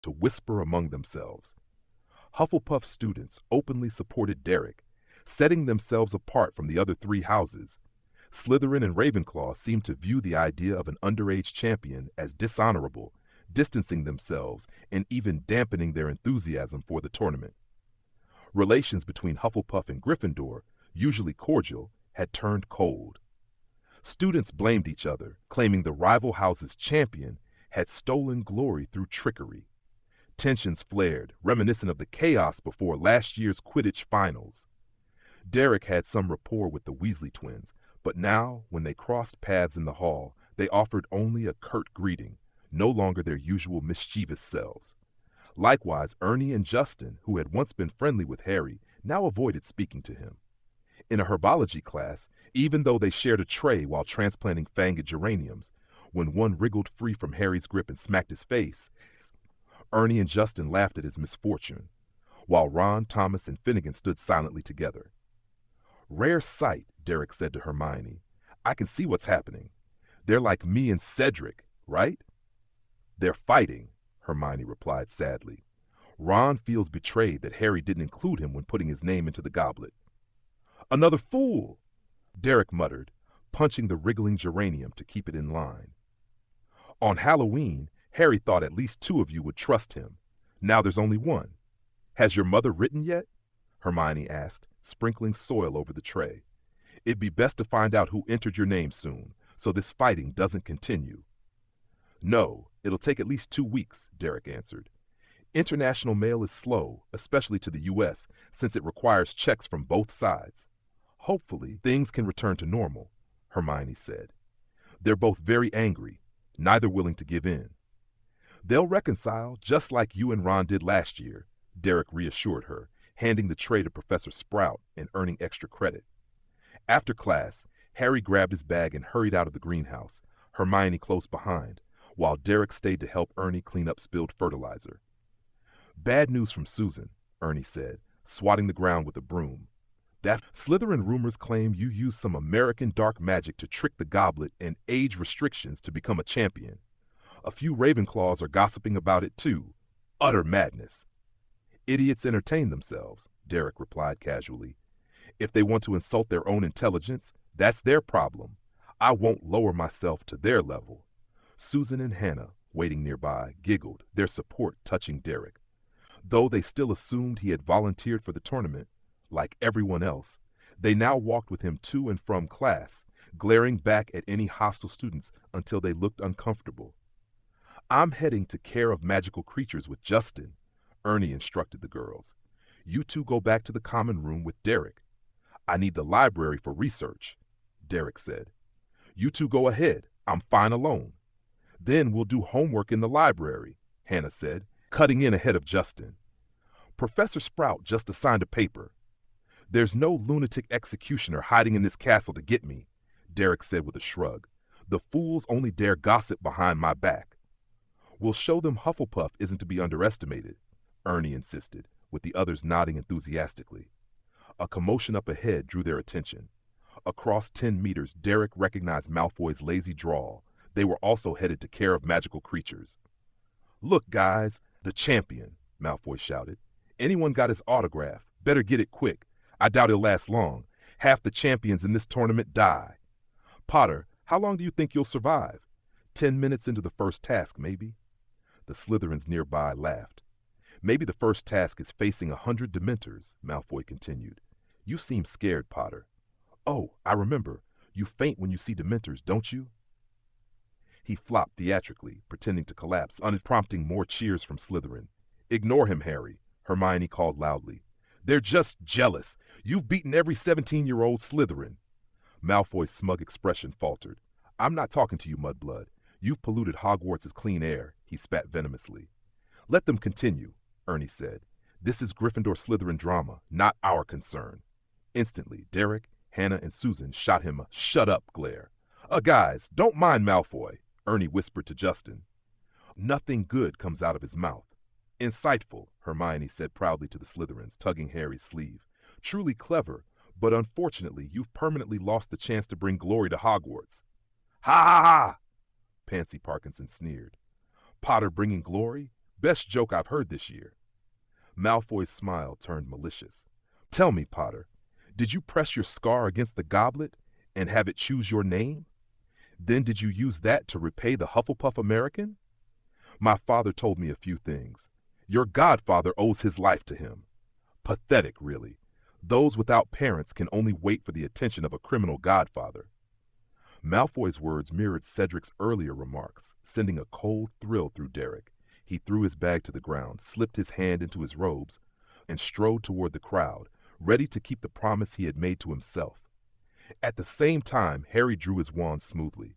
to whisper among themselves. Hufflepuff students openly supported Derek, setting themselves apart from the other three houses. Slytherin and Ravenclaw seemed to view the idea of an underage champion as dishonorable, distancing themselves and even dampening their enthusiasm for the tournament. Relations between Hufflepuff and Gryffindor, usually cordial, had turned cold. Students blamed each other, claiming the rival house's champion had stolen glory through trickery. Tensions flared, reminiscent of the chaos before last year's Quidditch finals. Derek had some rapport with the Weasley twins, but now, when they crossed paths in the hall, they offered only a curt greeting, no longer their usual mischievous selves. Likewise, Ernie and Justin, who had once been friendly with Harry, now avoided speaking to him. In a herbology class, even though they shared a tray while transplanting fanged geraniums, when one wriggled free from Harry's grip and smacked his face, Ernie and Justin laughed at his misfortune, while Ron, Thomas, and Finnegan stood silently together. "Rare sight," Derek said to Hermione. "I can see what's happening. They're like me and Cedric, right?" "They're fighting," Hermione replied sadly. "Ron feels betrayed that Harry didn't include him when putting his name into the goblet." "Another fool!" Derek muttered, punching the wriggling geranium to keep it in line. "On Halloween, Harry thought at least two of you would trust him. Now there's only one. Has your mother written yet?" Hermione asked, sprinkling soil over the tray. "It'd be best to find out who entered your name soon, so this fighting doesn't continue." "No, it'll take at least 2 weeks," Derek answered. "International mail is slow, especially to the U.S., since it requires checks from both sides. Hopefully, things can return to normal," Hermione said. "They're both very angry, neither willing to give in." "They'll reconcile, just like you and Ron did last year," Derek reassured her, handing the tray to Professor Sprout and earning extra credit. After class, Harry grabbed his bag and hurried out of the greenhouse, Hermione close behind, while Derek stayed to help Ernie clean up spilled fertilizer. "Bad news from Susan," Ernie said, swatting the ground with a broom. "That Slytherin rumors claim you used some American dark magic to trick the goblet and age restrictions to become a champion. A few Ravenclaws are gossiping about it too. Utter madness." "Idiots entertain themselves," Derek replied casually. "If they want to insult their own intelligence, that's their problem. I won't lower myself to their level." Susan and Hannah, waiting nearby, giggled, their support touching Derek. Though they still assumed he had volunteered for the tournament, like everyone else, they now walked with him to and from class, glaring back at any hostile students until they looked uncomfortable. "I'm heading to Care of Magical Creatures with Justin," Ernie instructed the girls. "You two go back to the common room with Derek." "I need the library for research," Derek said. "You two go ahead. I'm fine alone." "Then we'll do homework in the library," Hannah said, cutting in ahead of Justin. "Professor Sprout just assigned a paper." "There's no lunatic executioner hiding in this castle to get me," Derek said with a shrug. "The fools only dare gossip behind my back." "We'll show them Hufflepuff isn't to be underestimated," Ernie insisted, with the others nodding enthusiastically. A commotion up ahead drew their attention. Across 10 meters, Derek recognized Malfoy's lazy drawl. They were also headed to Care of Magical Creatures. "Look, guys, the champion," Malfoy shouted. "Anyone got his autograph? Better get it quick. I doubt it'll last long. Half the champions in this tournament die." "Potter, how long do you think you'll survive?" 10 minutes into the first task, maybe." The Slytherins nearby laughed. "Maybe the first task is facing 100 Dementors," Malfoy continued. "You seem scared, Potter." "Oh, I remember. You faint when you see Dementors, don't you?" He flopped theatrically, pretending to collapse, unprompting more cheers from Slytherin. "Ignore him, Harry," Hermione called loudly. "They're just jealous. You've beaten every 17-year-old Slytherin." Malfoy's smug expression faltered. "I'm not talking to you, Mudblood. You've polluted Hogwarts' clean air," he spat venomously. "Let them continue," Ernie said. "This is Gryffindor Slytherin drama, not our concern." Instantly, Derek, Hannah, and Susan shot him a "shut up" glare. Guys, don't mind Malfoy," Ernie whispered to Justin. "Nothing good comes out of his mouth." "Insightful," Hermione said proudly to the Slytherins, tugging Harry's sleeve. "Truly clever, but unfortunately you've permanently lost the chance to bring glory to Hogwarts." "Ha ha ha!" Pansy Parkinson sneered. "Potter bringing glory? Best joke I've heard this year." Malfoy's smile turned malicious. "Tell me, Potter, did you press your scar against the goblet and have it choose your name? Then did you use that to repay the Hufflepuff American?" "My father told me a few things. Your godfather owes his life to him." "Pathetic, really. Those without parents can only wait for the attention of a criminal godfather." Malfoy's words mirrored Cedric's earlier remarks, sending a cold thrill through Derek. He threw his bag to the ground, slipped his hand into his robes, and strode toward the crowd, ready to keep the promise he had made to himself. At the same time, Harry drew his wand smoothly.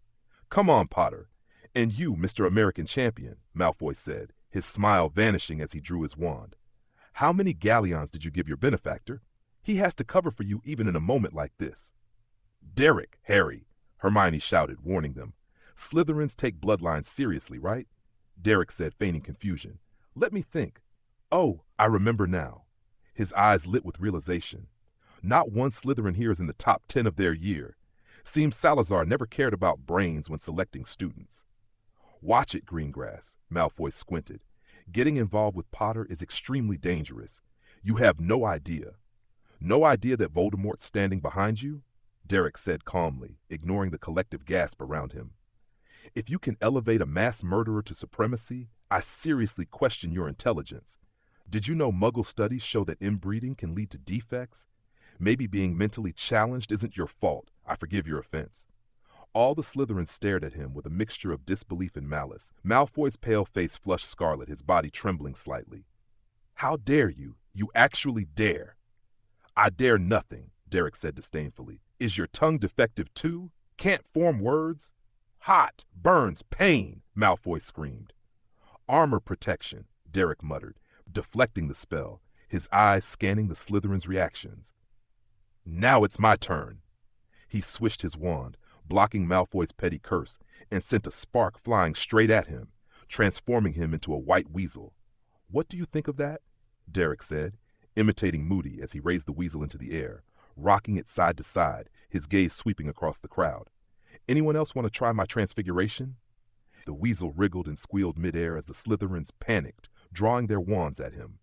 "Come on, Potter. And you, Mr. American Champion," Malfoy said, his smile vanishing as he drew his wand. "How many galleons did you give your benefactor? He has to cover for you even in a moment like this." "Derek, Harry," Hermione shouted, warning them. "Slytherins take bloodlines seriously, right?" Derek said, feigning confusion. "Let me think. Oh, I remember now." His eyes lit with realization. "Not one Slytherin here is in the top 10 of their year. Seems Salazar never cared about brains when selecting students." "Watch it, Greengrass," Malfoy squinted. "Getting involved with Potter is extremely dangerous. You have no idea." "No idea that Voldemort's standing behind you?" Derek said calmly, ignoring the collective gasp around him. "If you can elevate a mass murderer to supremacy, I seriously question your intelligence. Did you know Muggle studies show that inbreeding can lead to defects? Maybe being mentally challenged isn't your fault. I forgive your offense." All the Slytherins stared at him with a mixture of disbelief and malice. Malfoy's pale face flushed scarlet, his body trembling slightly. "How dare you? You actually dare." "I dare nothing," Derek said disdainfully. "Is your tongue defective too? Can't form words?" "Hot! Burns! Pain!" Malfoy screamed. "Armor protection," Derek muttered, deflecting the spell, his eyes scanning the Slytherin's reactions. "Now it's my turn." He swished his wand, blocking Malfoy's petty curse, and sent a spark flying straight at him, transforming him into a white weasel. "What do you think of that?" Derek said, imitating Moody as he raised the weasel into the air, rocking it side to side, his gaze sweeping across the crowd. "Anyone else want to try my transfiguration?" The weasel wriggled and squealed midair as the Slytherins panicked, drawing their wands at him.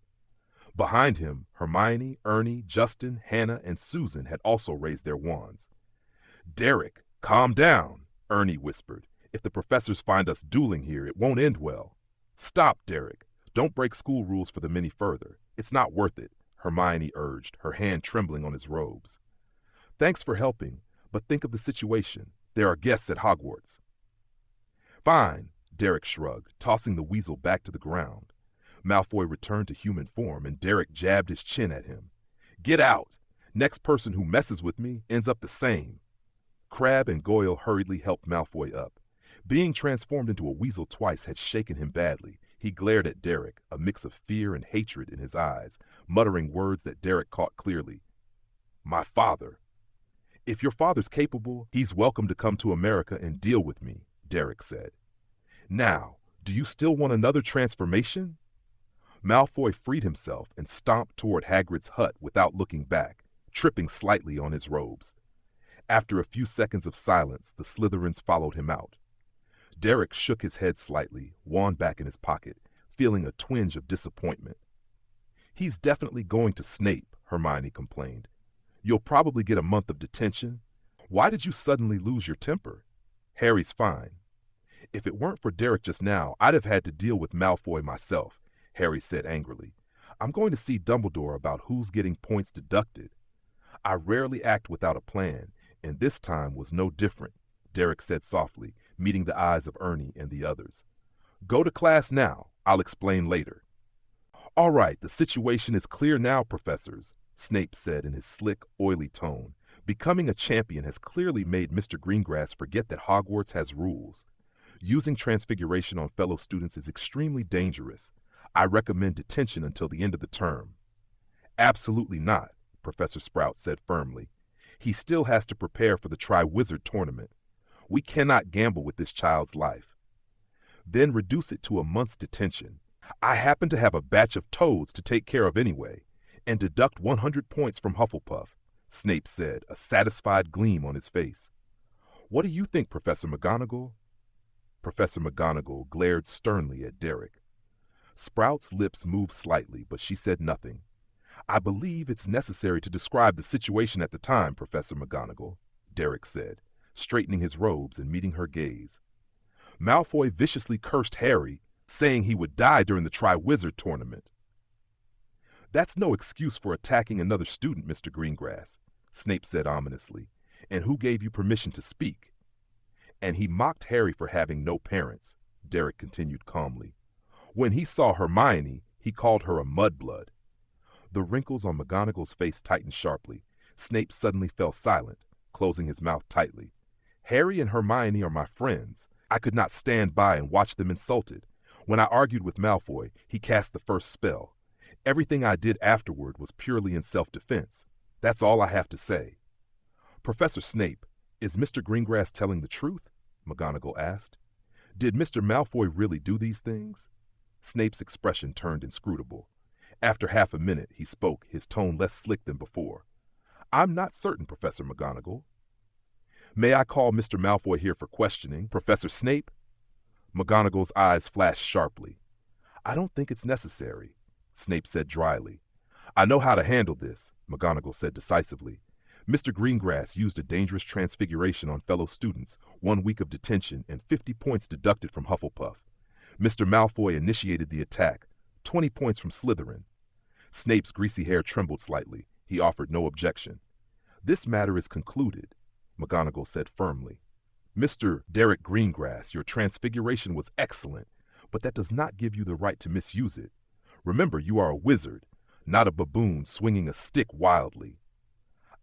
Behind him, Hermione, Ernie, Justin, Hannah, and Susan had also raised their wands. "Derek, calm down," Ernie whispered. "If the professors find us dueling here, it won't end well." "Stop, Derek. Don't break school rules for the many further. It's not worth it," Hermione urged, her hand trembling on his robes. "Thanks for helping, but think of the situation. There are guests at Hogwarts." "Fine," Derek shrugged, tossing the weasel back to the ground. Malfoy returned to human form, and Derek jabbed his chin at him. "Get out! Next person who messes with me ends up the same." Crabbe and Goyle hurriedly helped Malfoy up. Being transformed into a weasel twice had shaken him badly. He glared at Derek, a mix of fear and hatred in his eyes, muttering words that Derek caught clearly. "My father." "If your father's capable, he's welcome to come to America and deal with me," Derek said. "Now, do you still want another transformation?" Malfoy freed himself and stomped toward Hagrid's hut without looking back, tripping slightly on his robes. After a few seconds of silence, the Slytherins followed him out. Derek shook his head slightly, wand back in his pocket, feeling a twinge of disappointment. "He's definitely going to Snape," Hermione complained. "You'll probably get a month of detention. Why did you suddenly lose your temper?" "Harry's fine." "If it weren't for Derek just now, I'd have had to deal with Malfoy myself," Harry said angrily. "I'm going to see Dumbledore about who's getting points deducted." "I rarely act without a plan, and this time was no different," Derek said softly, meeting the eyes of Ernie and the others. "Go to class now. I'll explain later." "All right, the situation is clear now, professors," Snape said in his slick, oily tone. "Becoming a champion has clearly made Mr. Greengrass forget that Hogwarts has rules. Using transfiguration on fellow students is extremely dangerous. I recommend detention until the end of the term." "Absolutely not," Professor Sprout said firmly. "He still has to prepare for the Triwizard Tournament. We cannot gamble with this child's life." "Then reduce it to a month's detention. I happen to have a batch of toads to take care of anyway, and deduct 100 points from Hufflepuff," Snape said, a satisfied gleam on his face. "What do you think, Professor McGonagall?" Professor McGonagall glared sternly at Derek. Sprout's lips moved slightly, but she said nothing. I believe it's necessary to describe the situation at the time, Professor McGonagall, Derek said, straightening his robes and meeting her gaze. Malfoy viciously cursed Harry, saying he would die during the Triwizard Tournament. That's no excuse for attacking another student, Mr. Greengrass, Snape said ominously. And who gave you permission to speak? And he mocked Harry for having no parents, Derek continued calmly. When he saw Hermione, he called her a mudblood. The wrinkles on McGonagall's face tightened sharply. Snape suddenly fell silent, closing his mouth tightly. Harry and Hermione are my friends. I could not stand by and watch them insulted. When I argued with Malfoy, he cast the first spell. Everything I did afterward was purely in self-defense. That's all I have to say. Professor Snape, is Mr. Greengrass telling the truth? McGonagall asked. Did Mr. Malfoy really do these things? Snape's expression turned inscrutable. After half a minute, he spoke, his tone less slick than before. I'm not certain, Professor McGonagall. May I call Mr. Malfoy here for questioning, Professor Snape? McGonagall's eyes flashed sharply. I don't think it's necessary, Snape said dryly. I know how to handle this, McGonagall said decisively. Mr. Greengrass used a dangerous transfiguration on fellow students, 1 week of detention and 50 points deducted from Hufflepuff. Mr. Malfoy initiated the attack, 20 points from Slytherin. Snape's greasy hair trembled slightly. He offered no objection. This matter is concluded, McGonagall said firmly. Mr. Derek Greengrass, your transfiguration was excellent, but that does not give you the right to misuse it. Remember, you are a wizard, not a baboon swinging a stick wildly.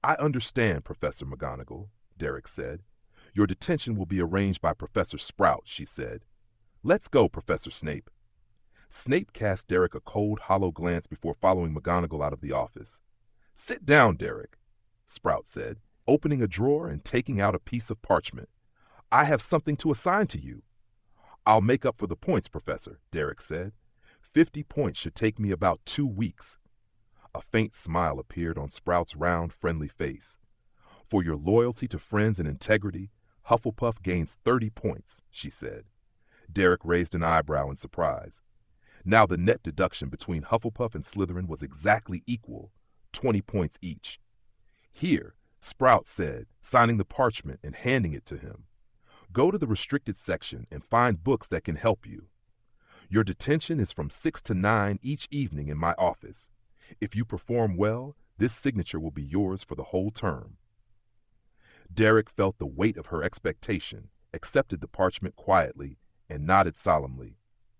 I understand, Professor McGonagall, Derek said. Your detention will be arranged by Professor Sprout, she said. Let's go, Professor Snape. Snape cast Derek a cold, hollow glance before following McGonagall out of the office. Sit down, Derek, Sprout said, opening a drawer and taking out a piece of parchment. I have something to assign to you. I'll make up for the points, Professor, Derek said. 50 points should take me about 2 weeks. A faint smile appeared on Sprout's round, friendly face. For your loyalty to friends and integrity, Hufflepuff gains 30 points, she said. Derek raised an eyebrow in surprise. Now the net deduction between Hufflepuff and Slytherin was exactly equal, 20 points each. Here, Sprout said, signing the parchment and handing it to him. Go to the restricted section and find books that can help you. Your detention is from 6 to 9 each evening in my office. If you perform well, this signature will be yours for the whole term. Derek felt the weight of her expectation, accepted the parchment quietly, and nodded solemnly.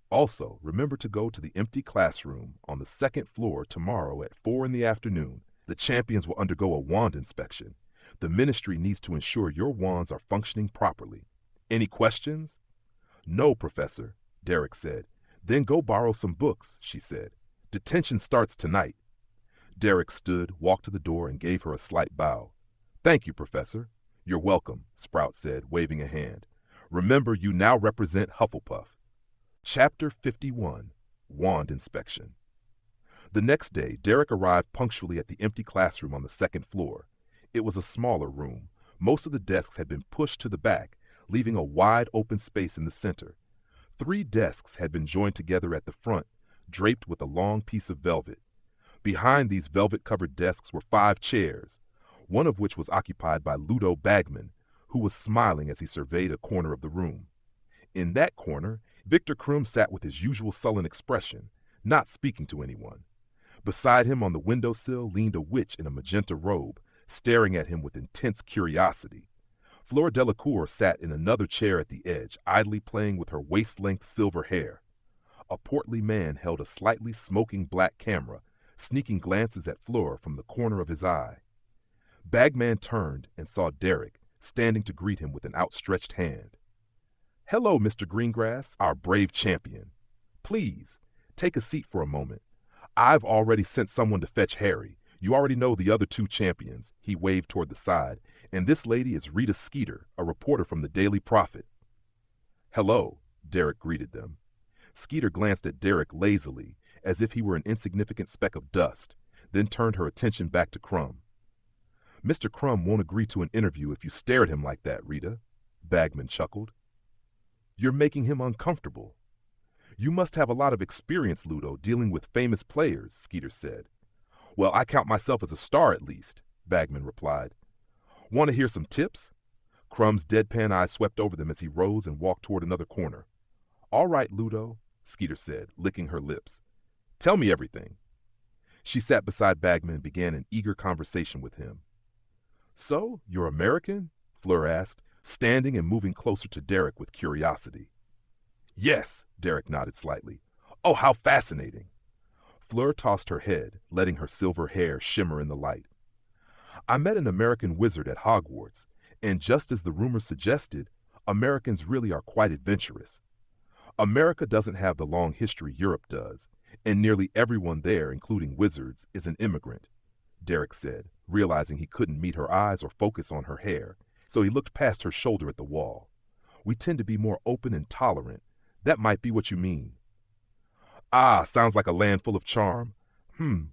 Also, remember to go to the empty classroom on the 2nd floor tomorrow at 4 in the afternoon. The champions will undergo a wand inspection. The ministry needs to ensure your wands are functioning properly. Any questions? No, Professor, Derek said. Then go borrow some books, she said. Detention starts tonight. Derek stood, walked to the door, and gave her a slight bow. Thank you, Professor. You're welcome, Sprout said, waving a hand. Remember, you now represent Hufflepuff. Chapter 51, Wand Inspection. The next day, Derek arrived punctually at the empty classroom on the 2nd floor. It was a smaller room. Most of the desks had been pushed to the back, leaving a wide open space in the center. 3 desks had been joined together at the front, draped with a long piece of velvet. Behind these velvet-covered desks were 5 chairs, one of which was occupied by Ludo Bagman, who was smiling as he surveyed a corner of the room. In that corner, Victor Krum sat with his usual sullen expression, not speaking to anyone. Beside him on the windowsill leaned a witch in a magenta robe, staring at him with intense curiosity. Fleur Delacour sat in another chair at the edge, idly playing with her waist-length silver hair. A portly man held a slightly smoking black camera, sneaking glances at Fleur from the corner of his eye. Bagman turned and saw Derek, standing to greet him with an outstretched hand. Hello, Mr. Greengrass, our brave champion. Please, take a seat for a moment. I've already sent someone to fetch Harry. You already know the other 2 champions, he waved toward the side, and this lady is Rita Skeeter, a reporter from the Daily Prophet. Hello, Derek greeted them. Skeeter glanced at Derek lazily, as if he were an insignificant speck of dust, then turned her attention back to Krum. Mr. Krum won't agree to an interview if you stare at him like that, Rita, Bagman chuckled. You're making him uncomfortable. You must have a lot of experience, Ludo, dealing with famous players, Skeeter said. Well, I count myself as a star at least, Bagman replied. Want to hear some tips? Crumb's deadpan eyes swept over them as he rose and walked toward another corner. All right, Ludo, Skeeter said, licking her lips. Tell me everything. She sat beside Bagman and began an eager conversation with him. So, you're American? Fleur asked, standing and moving closer to Derek with curiosity. Yes, Derek nodded slightly. Oh, how fascinating. Fleur tossed her head, letting her silver hair shimmer in the light. I met an American wizard at Hogwarts, and just as the rumors suggested, Americans really are quite adventurous. America doesn't have the long history Europe does, and nearly everyone there, including wizards, is an immigrant, Derek said, realizing he couldn't meet her eyes or focus on her hair, so he looked past her shoulder at the wall. We tend to be more open and tolerant. That might be what you mean. Ah, sounds like a land full of charm.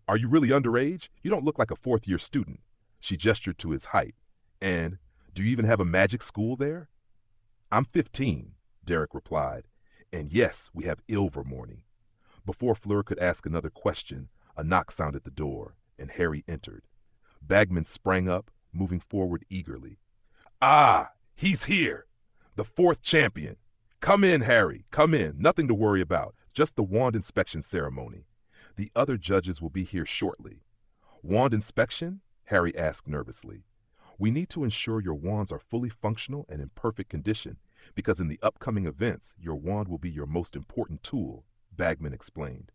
Are you really underage? You don't look like a fourth-year student. She gestured to his height. And, do you even have a magic school there? I'm 15, Derek replied. And yes, we have Ilvermorny. Before Fleur could ask another question, a knock sounded at the door, and Harry entered. Bagman sprang up, moving forward eagerly. Ah, he's here! The fourth champion! Come in, Harry, come in. Nothing to worry about. Just the wand inspection ceremony. The other judges will be here shortly. Wand inspection? Harry asked nervously. We need to ensure your wands are fully functional and in perfect condition, because in the upcoming events, your wand will be your most important tool, Bagman explained.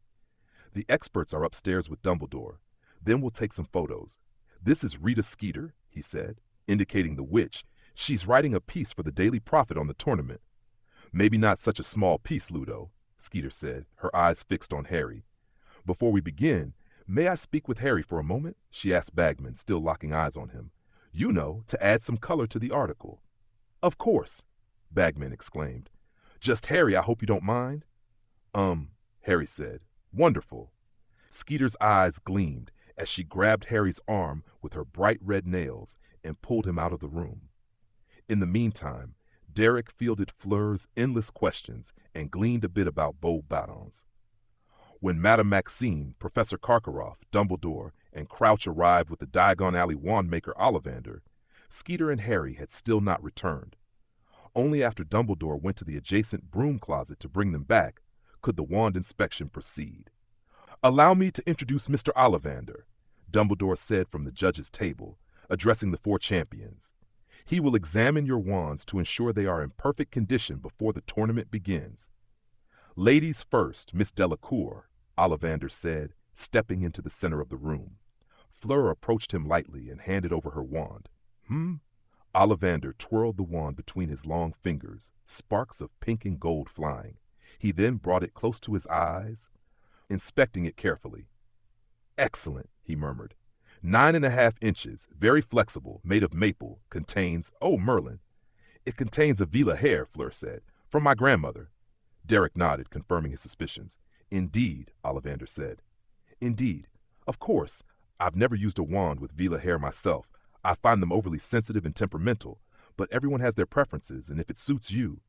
The experts are upstairs with Dumbledore. Then we'll take some photos. This is Rita Skeeter, he said, indicating the witch. She's writing a piece for the Daily Prophet on the tournament. Maybe not such a small piece, Ludo, Skeeter said, her eyes fixed on Harry. Before we begin, may I speak with Harry for a moment? She asked Bagman, still locking eyes on him. You know, to add some color to the article. Of course, Bagman exclaimed. Just Harry, I hope you don't mind. Harry said. Wonderful. Skeeter's eyes gleamed as she grabbed Harry's arm with her bright red nails and pulled him out of the room. In the meantime, Derek fielded Fleur's endless questions and gleaned a bit about Beauxbatons. When Madame Maxime, Professor Karkaroff, Dumbledore, and Crouch arrived with the Diagon Alley wandmaker Ollivander, Skeeter and Harry had still not returned. Only after Dumbledore went to the adjacent broom closet to bring them back could the wand inspection proceed. Allow me to introduce Mr. Ollivander, Dumbledore said from the judges' table, addressing the four champions. He will examine your wands to ensure they are in perfect condition before the tournament begins. Ladies first, Miss Delacour, Ollivander said, stepping into the center of the room. Fleur approached him lightly and handed over her wand. Ollivander twirled the wand between his long fingers, sparks of pink and gold flying. He then brought it close to his eyes, inspecting it carefully. Excellent, he murmured. 9.5 inches, very flexible, made of maple, contains, oh, Merlin. It contains a Vila hair, Fleur said, from my grandmother. Derek nodded, confirming his suspicions. Indeed, Ollivander said. Indeed. Of course, I've never used a wand with Vila hair myself. I find them overly sensitive and temperamental, but everyone has their preferences, and if it suits you.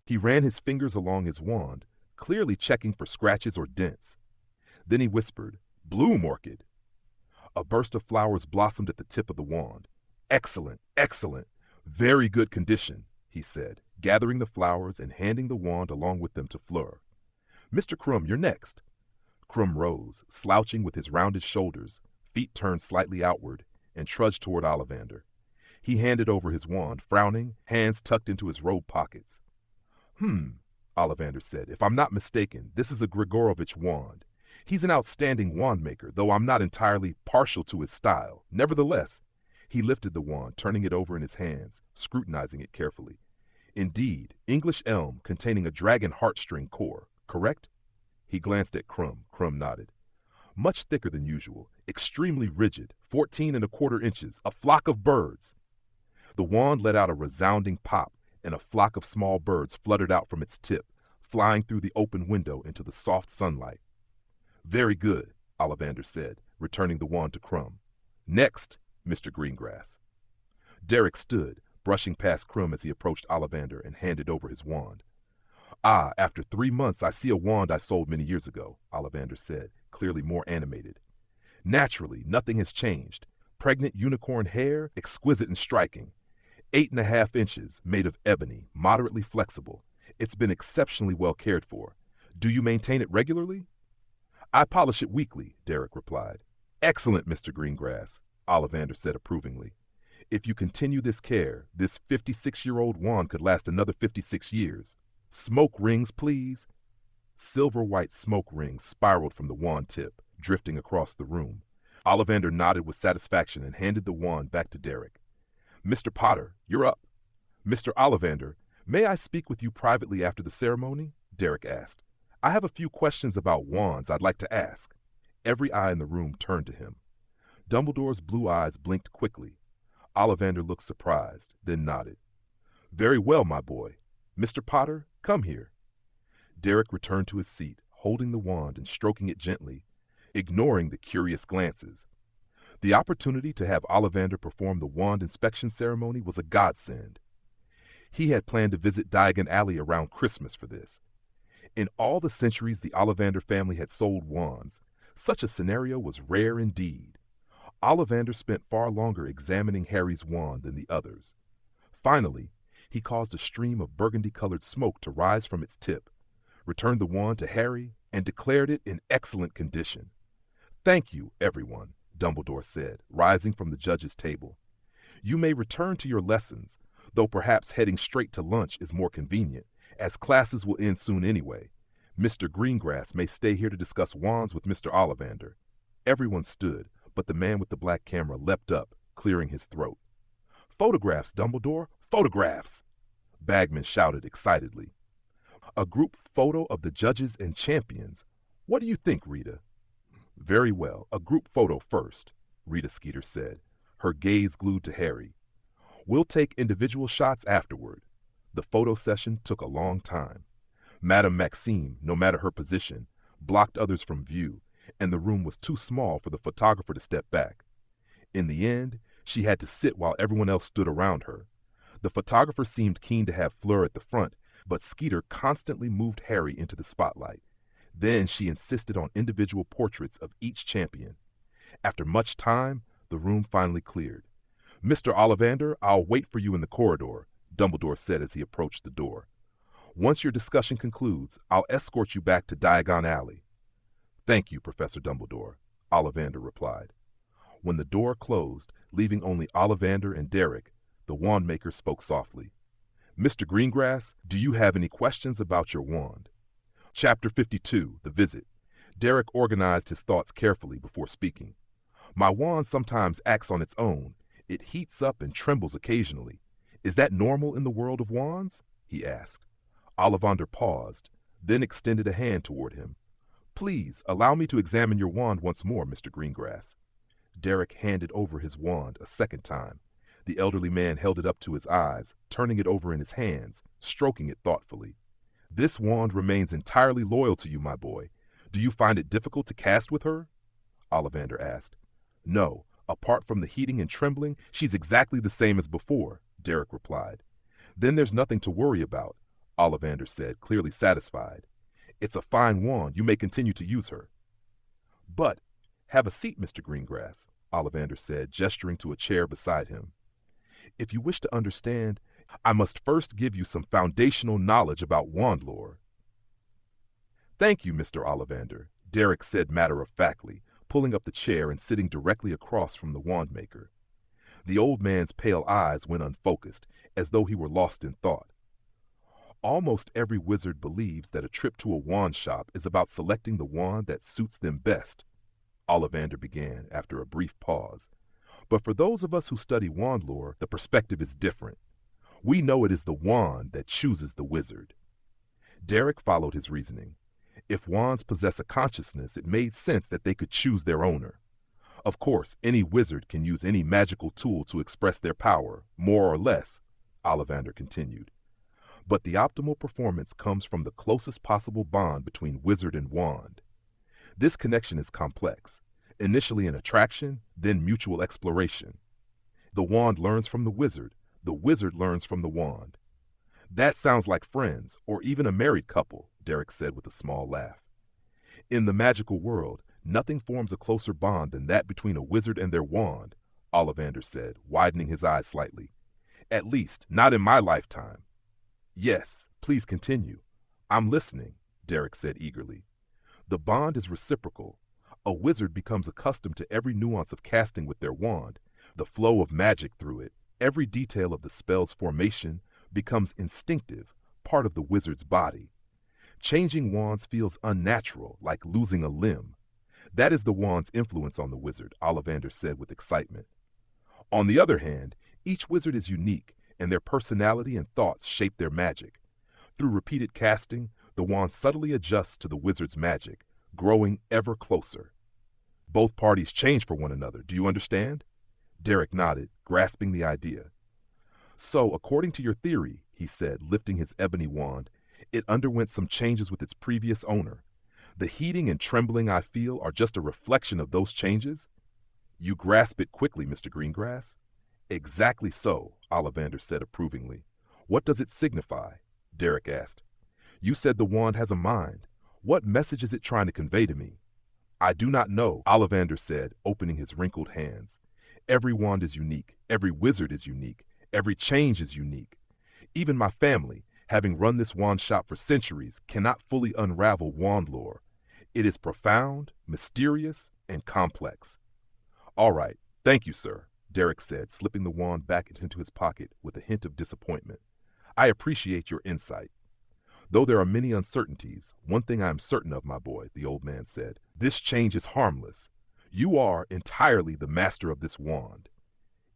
He ran his fingers along his wand, clearly checking for scratches or dents. Then he whispered, Bloom orchid. A burst of flowers blossomed at the tip of the wand. Excellent, excellent, very good condition, he said, gathering the flowers and handing the wand along with them to Fleur. Mr. Krum, you're next. Krum rose, slouching with his rounded shoulders, feet turned slightly outward, and trudged toward Ollivander. He handed over his wand, frowning, hands tucked into his robe pockets. Ollivander said, if I'm not mistaken, this is a Grigorovich wand. He's an outstanding wandmaker, though I'm not entirely partial to his style. Nevertheless, he lifted the wand, turning it over in his hands, scrutinizing it carefully. Indeed, English elm containing a dragon heartstring core, correct? He glanced at Krum. Krum nodded. Much thicker than usual, extremely rigid, 14.25 inches, a flock of birds. The wand let out a resounding pop, and a flock of small birds fluttered out from its tip, flying through the open window into the soft sunlight. Very good, Ollivander said, returning the wand to Krum. Next, Mr. Greengrass. Derek stood, brushing past Krum as he approached Ollivander and handed over his wand. Ah, after 3 months, I see a wand I sold many years ago, Ollivander said, clearly more animated. Naturally, nothing has changed. Pregnant unicorn hair, exquisite and striking. 8.5 inches, made of ebony, moderately flexible. It's been exceptionally well cared for. Do you maintain it regularly? I polish it weekly, Derek replied. Excellent, Mr. Greengrass, Ollivander said approvingly. If you continue this care, this 56-year-old wand could last another 56 years. Smoke rings, please. Silver-white smoke rings spiraled from the wand tip, drifting across the room. Ollivander nodded with satisfaction and handed the wand back to Derek. Mr. Potter, you're up. Mr. Ollivander, may I speak with you privately after the ceremony? Derek asked. I have a few questions about wands I'd like to ask. Every eye in the room turned to him. Dumbledore's blue eyes blinked quickly. Ollivander looked surprised, then nodded. Very well, my boy. Mr. Potter, come here. Derek returned to his seat, holding the wand and stroking it gently, ignoring the curious glances. The opportunity to have Ollivander perform the wand inspection ceremony was a godsend. He had planned to visit Diagon Alley around Christmas for this. In all the centuries the Ollivander family had sold wands, such a scenario was rare indeed. Ollivander spent far longer examining Harry's wand than the others. Finally, he caused a stream of burgundy-colored smoke to rise from its tip, returned the wand to Harry, and declared it in excellent condition. Thank you, everyone, Dumbledore said, rising from the judge's table. You may return to your lessons, though perhaps heading straight to lunch is more convenient, as classes will end soon anyway. Mr. Greengrass may stay here to discuss wands with Mr. Ollivander. Everyone stood, but the man with the black camera leapt up, clearing his throat. Photographs, Dumbledore, photographs! Bagman shouted excitedly. A group photo of the judges and champions. What do you think, Rita? Very well, a group photo first, Rita Skeeter said, her gaze glued to Harry. We'll take individual shots afterward. The photo session took a long time. Madame Maxime, no matter her position, blocked others from view, and the room was too small for the photographer to step back. In the end, she had to sit while everyone else stood around her. The photographer seemed keen to have Fleur at the front, but Skeeter constantly moved Harry into the spotlight. Then she insisted on individual portraits of each champion. After much time, the room finally cleared. Mr. Ollivander, I'll wait for you in the corridor, Dumbledore said as he approached the door. Once your discussion concludes, I'll escort you back to Diagon Alley. Thank you, Professor Dumbledore, Ollivander replied. When the door closed, leaving only Ollivander and Derek, the wandmaker spoke softly. Mr. Greengrass, do you have any questions about your wand? Chapter 52, The Visit. Derek organized his thoughts carefully before speaking. My wand sometimes acts on its own. It heats up and trembles occasionally. Is that normal in the world of wands? He asked. Ollivander paused, then extended a hand toward him. Please, allow me to examine your wand once more, Mr. Greengrass. Derek handed over his wand a second time. The elderly man held it up to his eyes, turning it over in his hands, stroking it thoughtfully. This wand remains entirely loyal to you, my boy. Do you find it difficult to cast with her? Ollivander asked. No, apart from the heating and trembling, she's exactly the same as before, Derek replied. Then there's nothing to worry about, Ollivander said, clearly satisfied. It's a fine wand. You may continue to use her. But, have a seat, Mr. Greengrass, Ollivander said, gesturing to a chair beside him. If you wish to understand, I must first give you some foundational knowledge about wand lore. Thank you, Mr. Ollivander, Derek said matter-of-factly, pulling up the chair and sitting directly across from the wandmaker. The old man's pale eyes went unfocused, as though he were lost in thought. Almost every wizard believes that a trip to a wand shop is about selecting the wand that suits them best, Ollivander began after a brief pause. But for those of us who study wand lore, the perspective is different. We know it is the wand that chooses the wizard. Derek followed his reasoning. If wands possess a consciousness, it made sense that they could choose their owner. Of course, any wizard can use any magical tool to express their power, more or less, Ollivander continued. But the optimal performance comes from the closest possible bond between wizard and wand. This connection is complex. Initially an attraction, then mutual exploration. The wand learns from the wizard learns from the wand. That sounds like friends, or even a married couple, Derek said with a small laugh. In the magical world, nothing forms a closer bond than that between a wizard and their wand, Ollivander said, widening his eyes slightly. At least, not in my lifetime. Yes, please continue. I'm listening, Derek said eagerly. The bond is reciprocal. A wizard becomes accustomed to every nuance of casting with their wand, the flow of magic through it. Every detail of the spell's formation becomes instinctive, part of the wizard's body. Changing wands feels unnatural, like losing a limb. That is the wand's influence on the wizard, Ollivander said with excitement. On the other hand, each wizard is unique, and their personality and thoughts shape their magic. Through repeated casting, the wand subtly adjusts to the wizard's magic, growing ever closer. Both parties change for one another, do you understand? Derek nodded, grasping the idea. So, according to your theory, he said, lifting his ebony wand, it underwent some changes with its previous owner. The heating and trembling I feel are just a reflection of those changes? You grasp it quickly, Mr. Greengrass. Exactly so, Ollivander said approvingly. What does it signify? Derek asked. You said the wand has a mind. What message is it trying to convey to me? I do not know, Ollivander said, opening his wrinkled hands. Every wand is unique. Every wizard is unique. Every change is unique. Even my family, having run this wand shop for centuries, cannot fully unravel wand lore. It is profound, mysterious, and complex. All right, thank you, sir, Derek said, slipping the wand back into his pocket with a hint of disappointment. I appreciate your insight. Though there are many uncertainties, one thing I am certain of, my boy, the old man said. This change is harmless. You are entirely the master of this wand.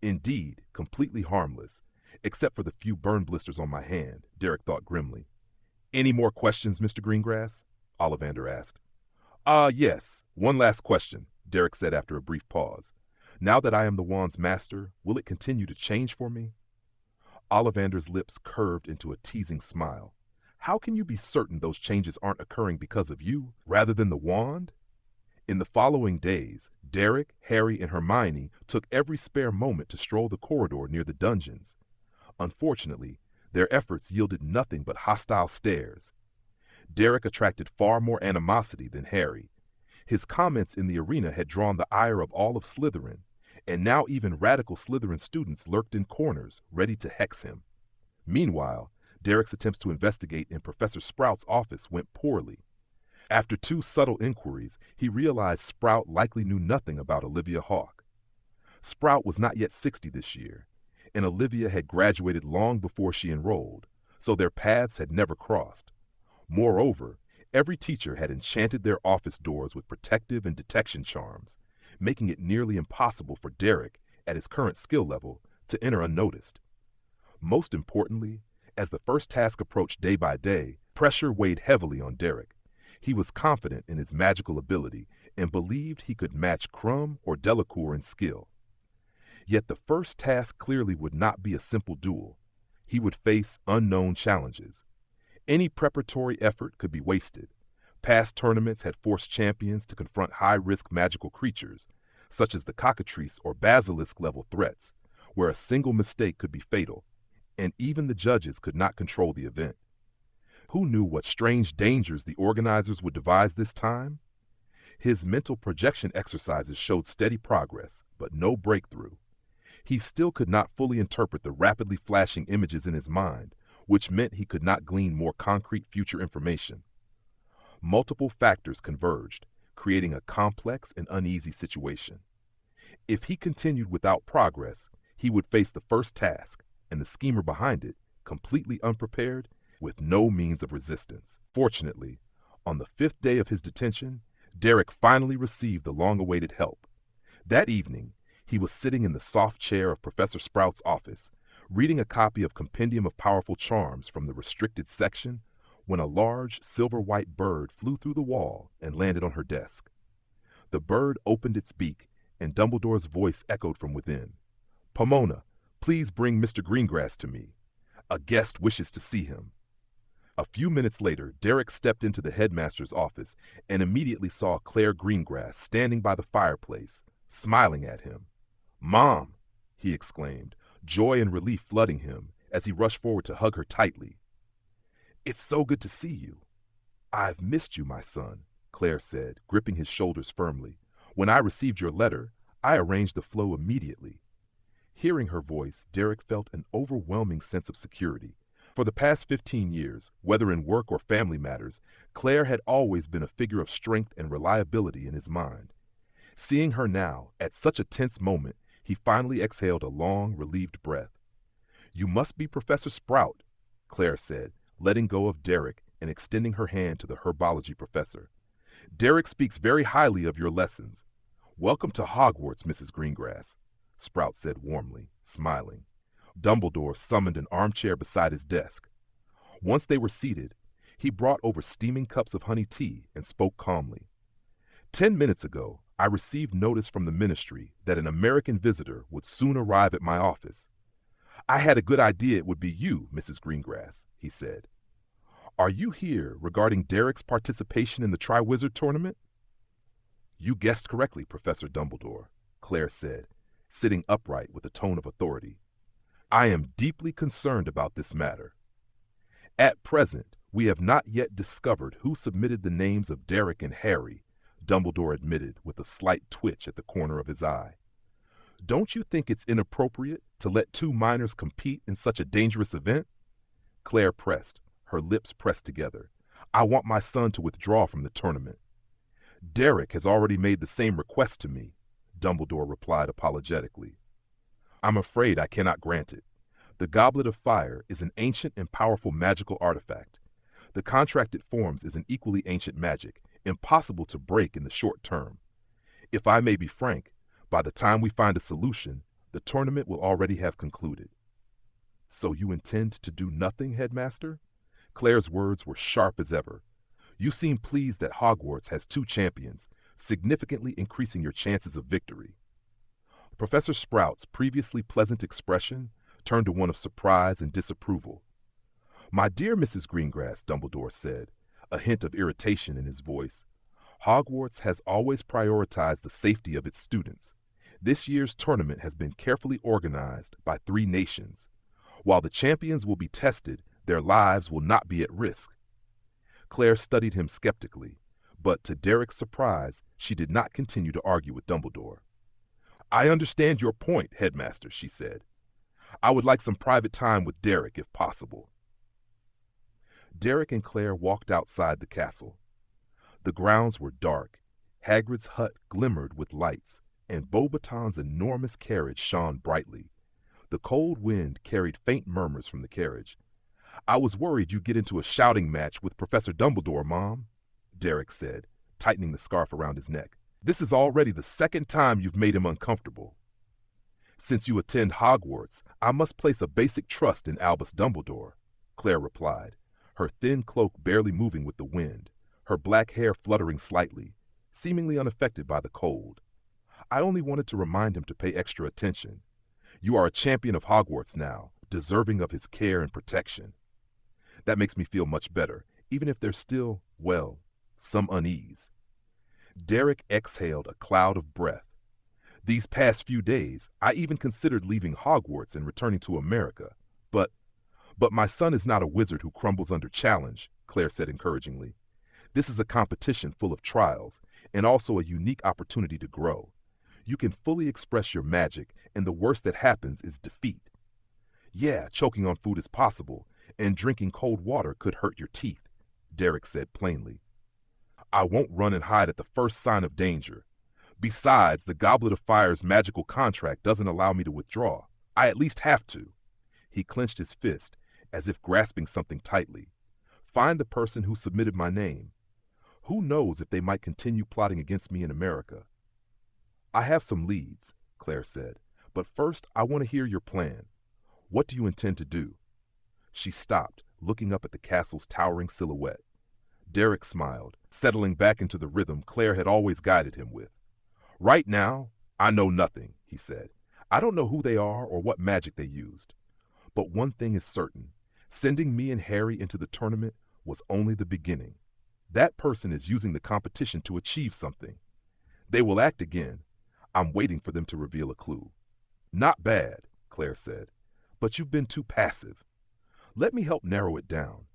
Indeed, completely harmless, except for the few burn blisters on my hand, Derek thought grimly. Any more questions, Mr. Greengrass? Ollivander asked. Yes. One last question, Derek said after a brief pause. Now that I am the wand's master, will it continue to change for me? Ollivander's lips curved into a teasing smile. How can you be certain those changes aren't occurring because of you, rather than the wand? In the following days, Derek, Harry, and Hermione took every spare moment to stroll the corridor near the dungeons. Unfortunately, their efforts yielded nothing but hostile stares. Derek attracted far more animosity than Harry. His comments in the arena had drawn the ire of all of Slytherin, and now even radical Slytherin students lurked in corners, ready to hex him. Meanwhile, Derek's attempts to investigate in Professor Sprout's office went poorly. After 2 subtle inquiries, he realized Sprout likely knew nothing about Olivia Hawke. Sprout was not yet 60 this year, and Olivia had graduated long before she enrolled, so their paths had never crossed. Moreover, every teacher had enchanted their office doors with protective and detection charms, making it nearly impossible for Derek, at his current skill level, to enter unnoticed. Most importantly, as the first task approached day by day, pressure weighed heavily on Derek. He was confident in his magical ability and believed he could match Krum or Delacour in skill. Yet the first task clearly would not be a simple duel. He would face unknown challenges. Any preparatory effort could be wasted. Past tournaments had forced champions to confront high-risk magical creatures, such as the cockatrice or basilisk-level threats, where a single mistake could be fatal, and even the judges could not control the event. Who knew what strange dangers the organizers would devise this time? His mental projection exercises showed steady progress, but no breakthrough. He still could not fully interpret the rapidly flashing images in his mind, which meant he could not glean more concrete future information. Multiple factors converged, creating a complex and uneasy situation. If he continued without progress, he would face the first task, and the schemer behind it, completely unprepared, with no means of resistance. Fortunately, on the 5th day of his detention, Derek finally received the long-awaited help. That evening, he was sitting in the soft chair of Professor Sprout's office, reading a copy of Compendium of Powerful Charms from the restricted section, when a large silver-white bird flew through the wall and landed on her desk. The bird opened its beak, and Dumbledore's voice echoed from within. "Pomona, please bring Mr. Greengrass to me. A guest wishes to see him." A few minutes later, Derek stepped into the headmaster's office and immediately saw Claire Greengrass standing by the fireplace, smiling at him. "Mom!" he exclaimed, joy and relief flooding him as he rushed forward to hug her tightly. It's so good to see you. I've missed you, my son, Claire said, gripping his shoulders firmly. When I received your letter, I arranged the flow immediately. Hearing her voice, Derek felt an overwhelming sense of security. For the past 15 years, whether in work or family matters, Claire had always been a figure of strength and reliability in his mind. Seeing her now, at such a tense moment, he finally exhaled a long, relieved breath. You must be Professor Sprout, Claire said, letting go of Derek and extending her hand to the herbology professor. Derek speaks very highly of your lessons. Welcome to Hogwarts, Mrs. Greengrass, Sprout said warmly, smiling. Dumbledore summoned an armchair beside his desk. Once they were seated, he brought over steaming cups of honey tea and spoke calmly. 10 minutes ago, I received notice from the ministry that an American visitor would soon arrive at my office. I had a good idea it would be you, Mrs. Greengrass, he said. Are you here regarding Derek's participation in the Triwizard Tournament? You guessed correctly, Professor Dumbledore, Claire said, sitting upright with a tone of authority. I am deeply concerned about this matter. At present, we have not yet discovered who submitted the names of Derek and Harry, Dumbledore admitted with a slight twitch at the corner of his eye. Don't you think it's inappropriate to let two minors compete in such a dangerous event? Claire pressed, her lips pressed together. I want my son to withdraw from the tournament. Derek has already made the same request to me, Dumbledore replied apologetically. I'm afraid I cannot grant it. The Goblet of Fire is an ancient and powerful magical artifact. The contract it forms is an equally ancient magic, impossible to break in the short term. If I may be frank, by the time we find a solution, the tournament will already have concluded. So you intend to do nothing, Headmaster? Claire's words were sharp as ever. You seem pleased that Hogwarts has two champions, significantly increasing your chances of victory. Professor Sprout's previously pleasant expression turned to one of surprise and disapproval. My dear Mrs. Greengrass, Dumbledore said, a hint of irritation in his voice, Hogwarts has always prioritized the safety of its students. This year's tournament has been carefully organized by 3 nations. While the champions will be tested, their lives will not be at risk. Claire studied him skeptically, but to Derek's surprise, she did not continue to argue with Dumbledore. I understand your point, Headmaster, she said. I would like some private time with Derek, if possible. Derek and Claire walked outside the castle. The grounds were dark. Hagrid's hut glimmered with lights, and Beauxbaton's enormous carriage shone brightly. The cold wind carried faint murmurs from the carriage. I was worried you'd get into a shouting match with Professor Dumbledore, Mom, Derek said, tightening the scarf around his neck. This is already the 2nd time you've made him uncomfortable. Since you attend Hogwarts, I must place a basic trust in Albus Dumbledore, Claire replied, her thin cloak barely moving with the wind, her black hair fluttering slightly, seemingly unaffected by the cold. I only wanted to remind him to pay extra attention. You are a champion of Hogwarts now, deserving of his care and protection. That makes me feel much better, even if there's still, well, some unease. Derek exhaled a cloud of breath. These past few days, I even considered leaving Hogwarts and returning to America. But my son is not a wizard who crumbles under challenge, Claire said encouragingly. This is a competition full of trials, and also a unique opportunity to grow. You can fully express your magic, and the worst that happens is defeat. Yeah, choking on food is possible, and drinking cold water could hurt your teeth, Derek said plainly. I won't run and hide at the first sign of danger. Besides, the Goblet of Fire's magical contract doesn't allow me to withdraw. I at least have to. He clenched his fist, as if grasping something tightly. Find the person who submitted my name. Who knows if they might continue plotting against me in America? I have some leads, Claire said, but first I want to hear your plan. What do you intend to do? She stopped, looking up at the castle's towering silhouette. Derek smiled, settling back into the rhythm Claire had always guided him with. Right now, I know nothing, he said. I don't know who they are or what magic they used. But one thing is certain. Sending me and Harry into the tournament was only the beginning. That person is using the competition to achieve something. They will act again. I'm waiting for them to reveal a clue. Not bad, Claire said, but you've been too passive. Let me help narrow it down.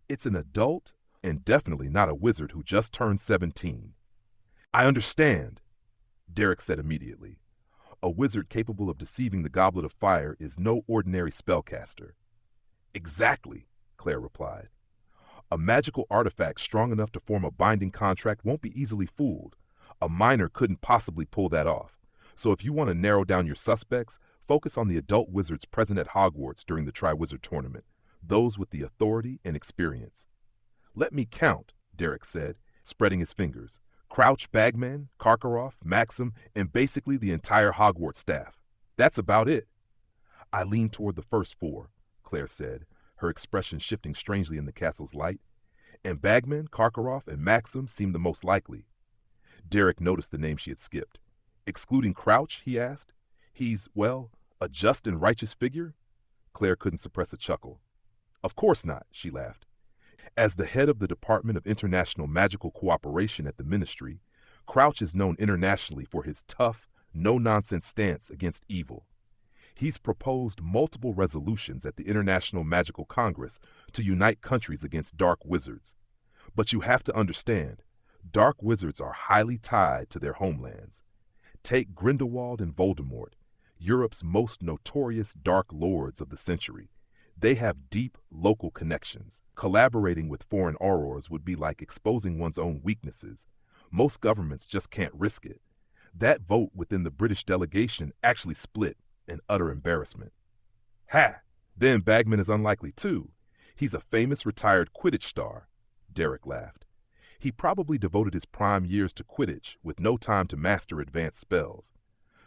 It's an adult, and definitely not a wizard who just turned 17. I understand, Derek said immediately. A wizard capable of deceiving the Goblet of Fire is no ordinary spellcaster. Exactly, Claire replied. A magical artifact strong enough to form a binding contract won't be easily fooled. A minor couldn't possibly pull that off. So if you want to narrow down your suspects, focus on the adult wizards present at Hogwarts during the Triwizard Tournament, those with the authority and experience. Let me count, Derek said, spreading his fingers. Crouch, Bagman, Karkaroff, Maxim, and basically the entire Hogwarts staff. That's about it. I lean toward the first four, Claire said, her expression shifting strangely in the castle's light. And Bagman, Karkaroff, and Maxim seemed the most likely. Derek noticed the name she had skipped. Excluding Crouch, he asked. He's, well, a just and righteous figure? Claire couldn't suppress a chuckle. Of course not, she laughed. As the head of the Department of International Magical Cooperation at the Ministry, Crouch is known internationally for his tough, no-nonsense stance against evil. He's proposed multiple resolutions at the International Magical Congress to unite countries against dark wizards. But you have to understand, dark wizards are highly tied to their homelands. Take Grindelwald and Voldemort, Europe's most notorious dark lords of the century. They have deep local connections. Collaborating with foreign aurors would be like exposing one's own weaknesses. Most governments just can't risk it. That vote within the British delegation actually split in utter embarrassment. Ha! Then Bagman is unlikely too. He's a famous retired Quidditch star. Derek laughed. He probably devoted his prime years to Quidditch with no time to master advanced spells.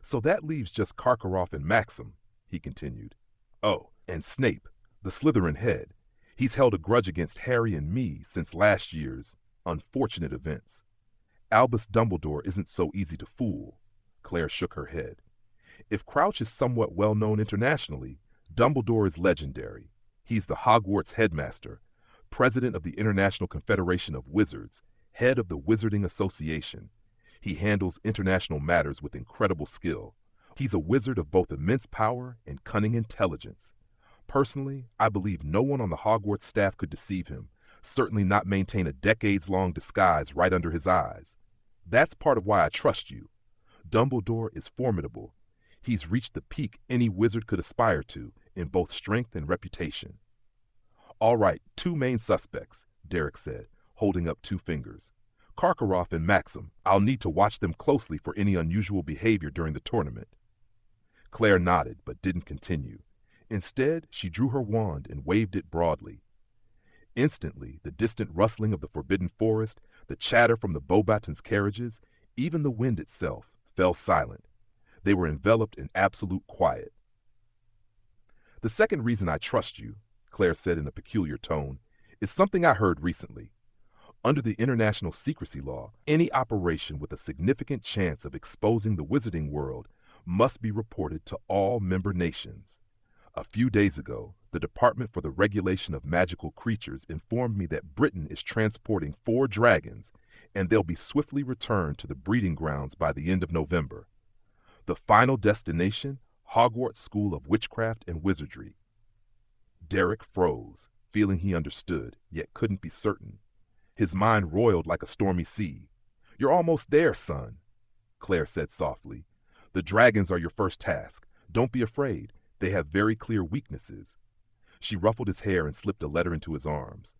So that leaves just Karkaroff and Maxim, he continued. Oh, and Snape, the Slytherin head. He's held a grudge against Harry and me since last year's unfortunate events. Albus Dumbledore isn't so easy to fool. Claire shook her head. If Crouch is somewhat well known internationally, Dumbledore is legendary. He's the Hogwarts headmaster, president of the International Confederation of Wizards, head of the Wizarding Association. He handles international matters with incredible skill. He's a wizard of both immense power and cunning intelligence. Personally, I believe no one on the Hogwarts staff could deceive him, certainly not maintain a decades-long disguise right under his eyes. That's part of why I trust you. Dumbledore is formidable. He's reached the peak any wizard could aspire to in both strength and reputation. All right, two main suspects, Derek said, holding up two fingers. Karkaroff and Maxim. I'll need to watch them closely for any unusual behavior during the tournament. Claire nodded, but didn't continue. Instead, she drew her wand and waved it broadly. Instantly, the distant rustling of the forbidden forest, the chatter from the Beauxbatons' carriages, even the wind itself, fell silent. They were enveloped in absolute quiet. The second reason I trust you, Claire said in a peculiar tone, is something I heard recently. Under the international secrecy law, any operation with a significant chance of exposing the wizarding world must be reported to all member nations. A few days ago, the Department for the Regulation of Magical Creatures informed me that Britain is transporting 4 dragons, and they'll be swiftly returned to the breeding grounds by the end of November. The final destination, Hogwarts School of Witchcraft and Wizardry. Derek froze, feeling he understood, yet couldn't be certain. His mind roiled like a stormy sea. You're almost there, son, Claire said softly. The dragons are your first task. Don't be afraid. They have very clear weaknesses. She ruffled his hair and slipped a letter into his arms.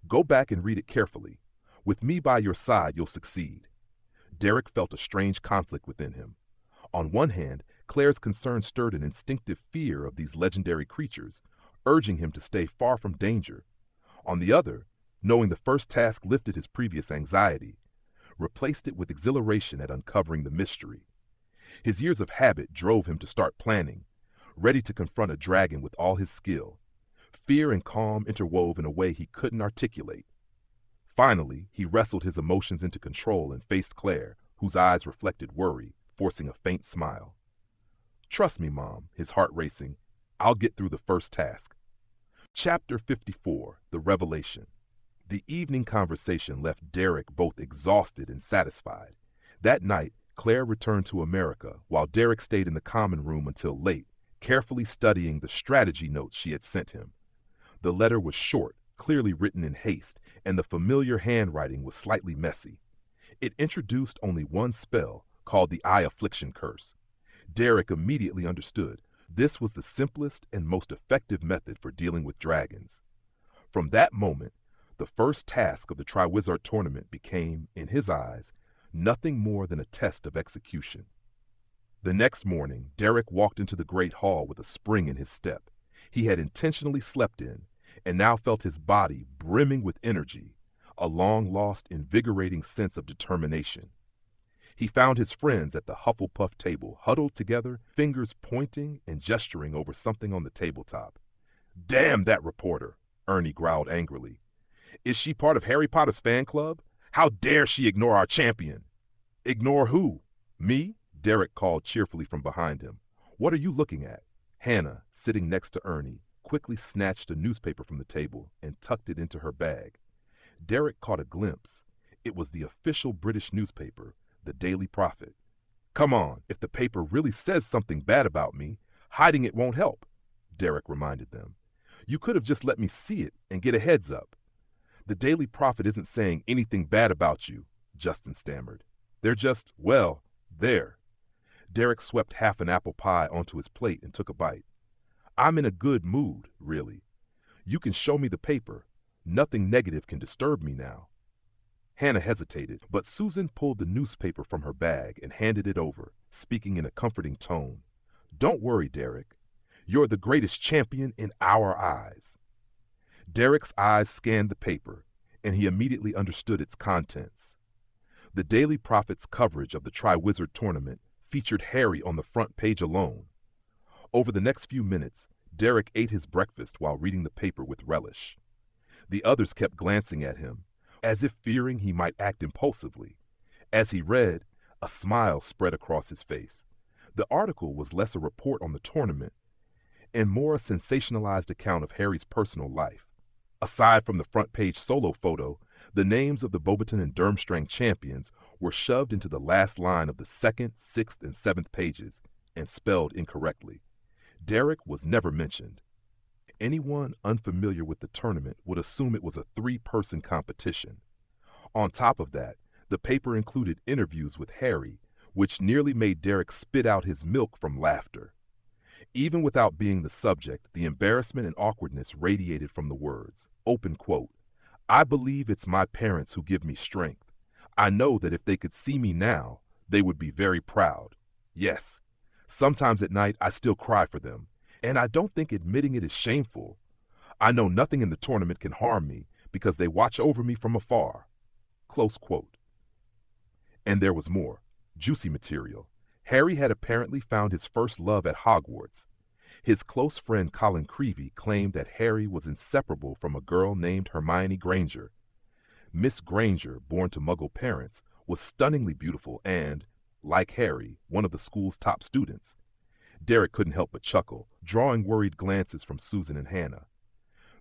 Go back and read it carefully. With me by your side, you'll succeed. Derek felt a strange conflict within him. On one hand, Claire's concern stirred an instinctive fear of these legendary creatures, urging him to stay far from danger. On the other, knowing the first task lifted his previous anxiety, replaced it with exhilaration at uncovering the mystery. His years of habit drove him to start planning, ready to confront a dragon with all his skill. Fear and calm interwove in a way he couldn't articulate. Finally, he wrestled his emotions into control and faced Claire, whose eyes reflected worry, forcing a faint smile. Trust me, Mom, his heart racing. I'll get through the first task. Chapter 54, The Revelation. The evening conversation left Derek both exhausted and satisfied. That night, Claire returned to America, while Derek stayed in the common room until late, carefully studying the strategy notes she had sent him. The letter was short, clearly written in haste, and the familiar handwriting was slightly messy. It introduced only one spell, called the Eye Affliction Curse. Derek immediately understood this was the simplest and most effective method for dealing with dragons. From that moment, the first task of the Triwizard Tournament became, in his eyes, nothing more than a test of execution. The next morning, Derek walked into the Great Hall with a spring in his step. He had intentionally slept in, and now felt his body brimming with energy, a long-lost, invigorating sense of determination. He found his friends at the Hufflepuff table, huddled together, fingers pointing and gesturing over something on the tabletop. "Damn that reporter," Ernie growled angrily. "Is she part of Harry Potter's fan club? How dare she ignore our champion?" "Ignore who? Me?" Derek called cheerfully from behind him. "What are you looking at?" Hannah, sitting next to Ernie, quickly snatched a newspaper from the table and tucked it into her bag. Derek caught a glimpse. It was the official British newspaper, the Daily Prophet. "Come on, if the paper really says something bad about me, hiding it won't help," Derek reminded them. "You could have just let me see it and get a heads up." "The Daily Prophet isn't saying anything bad about you," Justin stammered. "They're just, well, there." Derek swept half an apple pie onto his plate and took a bite. "I'm in a good mood, really. You can show me the paper. Nothing negative can disturb me now." Hannah hesitated, but Susan pulled the newspaper from her bag and handed it over, speaking in a comforting tone. "Don't worry, Derek. You're the greatest champion in our eyes." Derek's eyes scanned the paper, and he immediately understood its contents. The Daily Prophet's coverage of the Triwizard Tournament featured Harry on the front page alone. Over the next few minutes, Derek ate his breakfast while reading the paper with relish. The others kept glancing at him, as if fearing he might act impulsively. As he read, a smile spread across his face. The article was less a report on the tournament and more a sensationalized account of Harry's personal life. Aside from the front page solo photo, the names of the Beauxbaton and Durmstrang champions were shoved into the last line of the 2nd, 6th, and 7th pages and spelled incorrectly. Derek was never mentioned. Anyone unfamiliar with the tournament would assume it was a 3-person competition. On top of that, the paper included interviews with Harry, which nearly made Derek spit out his milk from laughter. Even without being the subject, the embarrassment and awkwardness radiated from the words. Open quote. "I believe it's my parents who give me strength. I know that if they could see me now, they would be very proud. Yes, sometimes at night I still cry for them, and I don't think admitting it is shameful. I know nothing in the tournament can harm me because they watch over me from afar." Close quote. And there was more. Juicy material. Harry had apparently found his first love at Hogwarts. His close friend Colin Creevey claimed that Harry was inseparable from a girl named Hermione Granger. Miss Granger, born to Muggle parents, was stunningly beautiful and, like Harry, one of the school's top students. Derek couldn't help but chuckle, drawing worried glances from Susan and Hannah.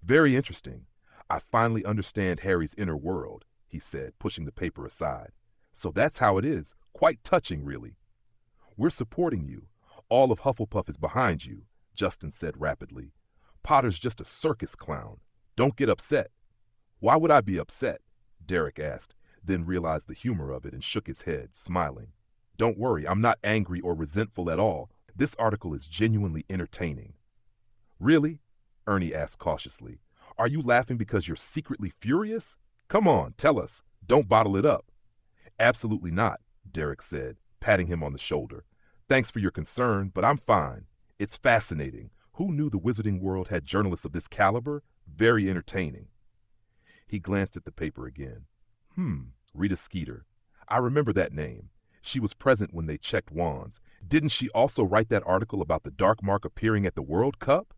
"Very interesting. I finally understand Harry's inner world," he said, pushing the paper aside. "So that's how it is. Quite touching, really." "We're supporting you. All of Hufflepuff is behind you," Justin said rapidly. "Potter's just a circus clown. Don't get upset." "Why would I be upset?" Derek asked, then realized the humor of it and shook his head, smiling. "Don't worry, I'm not angry or resentful at all. This article is genuinely entertaining." "Really?" Ernie asked cautiously. "Are you laughing because you're secretly furious? Come on, tell us. Don't bottle it up." "Absolutely not," Derek said, patting him on the shoulder. "Thanks for your concern, but I'm fine. It's fascinating. Who knew the wizarding world had journalists of this caliber? Very entertaining." He glanced at the paper again. Rita Skeeter. I remember that name. She was present when they checked wands. Didn't she also write that article about the Dark Mark appearing at the World Cup?"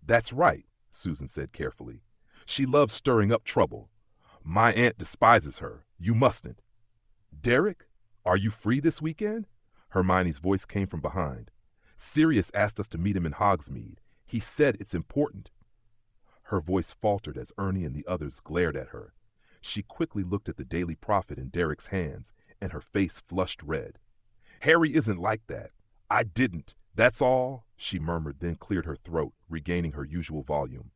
"That's right," Susan said carefully. "She loves stirring up trouble. My aunt despises her. You mustn't." "Derek, are you free this weekend?" Hermione's voice came from behind. "Sirius asked us to meet him in Hogsmeade. He said it's important." Her voice faltered as Ernie and the others glared at her. She quickly looked at the Daily Prophet in Derek's hands, and her face flushed red. "Harry isn't like that. I didn't. That's all," she murmured, then cleared her throat, regaining her usual volume.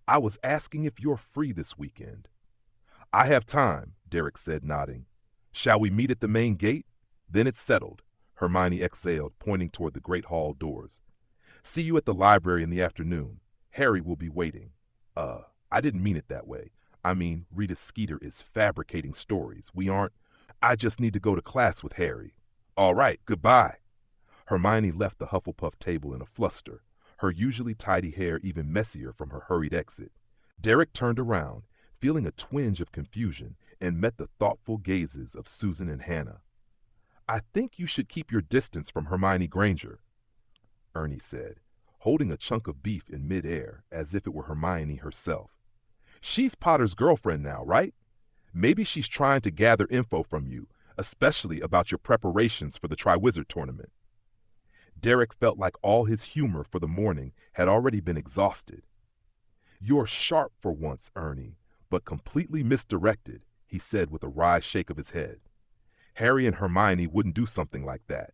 I was asking if you're free this weekend. I have time, Derek said, nodding. Shall we meet at the main gate? Then it's settled, Hermione exhaled, pointing toward the great hall doors. See you at the library in the afternoon. Harry will be waiting. I didn't mean it that way. I mean, Rita Skeeter is fabricating stories. We aren't. I just need to go to class with Harry. All right, goodbye. Hermione left the Hufflepuff table in a fluster, her usually tidy hair even messier from her hurried exit. Derek turned around, feeling a twinge of confusion, and met the thoughtful gazes of Susan and Hannah. I think you should keep your distance from Hermione Granger, Ernie said, holding a chunk of beef in midair as if it were Hermione herself. She's Potter's girlfriend now, right? Maybe she's trying to gather info from you, especially about your preparations for the Triwizard Tournament. Derek felt like all his humor for the morning had already been exhausted. You're sharp for once, Ernie, but completely misdirected, he said with a wry shake of his head. Harry and Hermione wouldn't do something like that.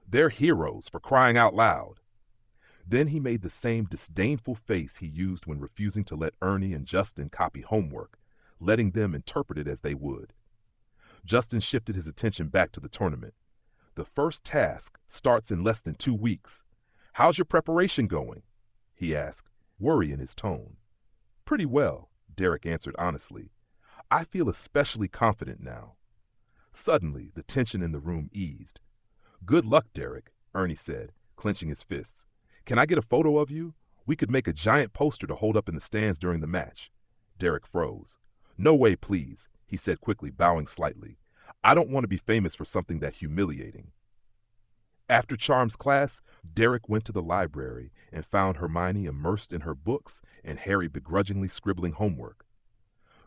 They're heroes, for crying out loud. Then he made the same disdainful face he used when refusing to let Ernie and Justin copy homework, letting them interpret it as they would. Justin shifted his attention back to the tournament. The first task starts in less than 2 weeks. How's your preparation going? He asked, worry in his tone. Pretty well, Derek answered honestly. I feel especially confident now. Suddenly, the tension in the room eased. Good luck, Derek, Ernie said, clenching his fists. Can I get a photo of you? We could make a giant poster to hold up in the stands during the match. Derek froze. No way, please, he said quickly, bowing slightly. I don't want to be famous for something that humiliating. After Charms class, Derek went to the library and found Hermione immersed in her books and Harry begrudgingly scribbling homework.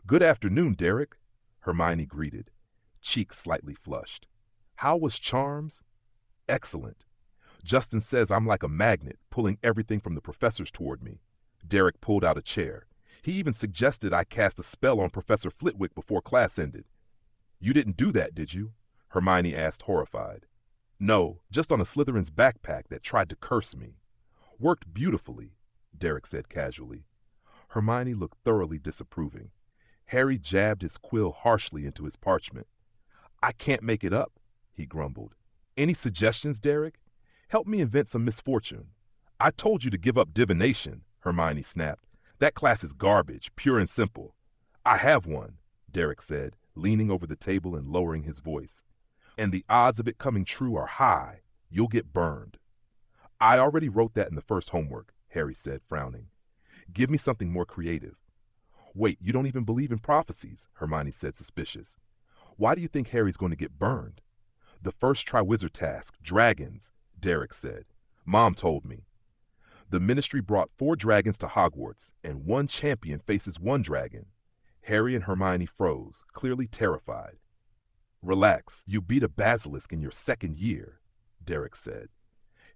Good afternoon, Derek, Hermione greeted, cheeks slightly flushed. How was Charms? Excellent. Justin says I'm like a magnet, pulling everything from the professors toward me. Derek pulled out a chair. He even suggested I cast a spell on Professor Flitwick before class ended. You didn't do that, did you? Hermione asked, horrified. No, just on a Slytherin's backpack that tried to curse me. Worked beautifully, Derek said casually. Hermione looked thoroughly disapproving. Harry jabbed his quill harshly into his parchment. I can't make it up, he grumbled. Any suggestions, Derek? Help me invent some misfortune. I told you to give up divination, Hermione snapped. That class is garbage, pure and simple. I have one, Derek said, leaning over the table and lowering his voice. And the odds of it coming true are high. You'll get burned. I already wrote that in the first homework, Harry said, frowning. Give me something more creative. Wait, you don't even believe in prophecies, Hermione said, suspicious. Why do you think Harry's going to get burned? The first Triwizard task, dragons, Derek said. Mom told me. The ministry brought 4 dragons to Hogwarts, and 1 champion faces 1 dragon. Harry and Hermione froze, clearly terrified. Relax, you beat a basilisk in your 2nd year, Derek said.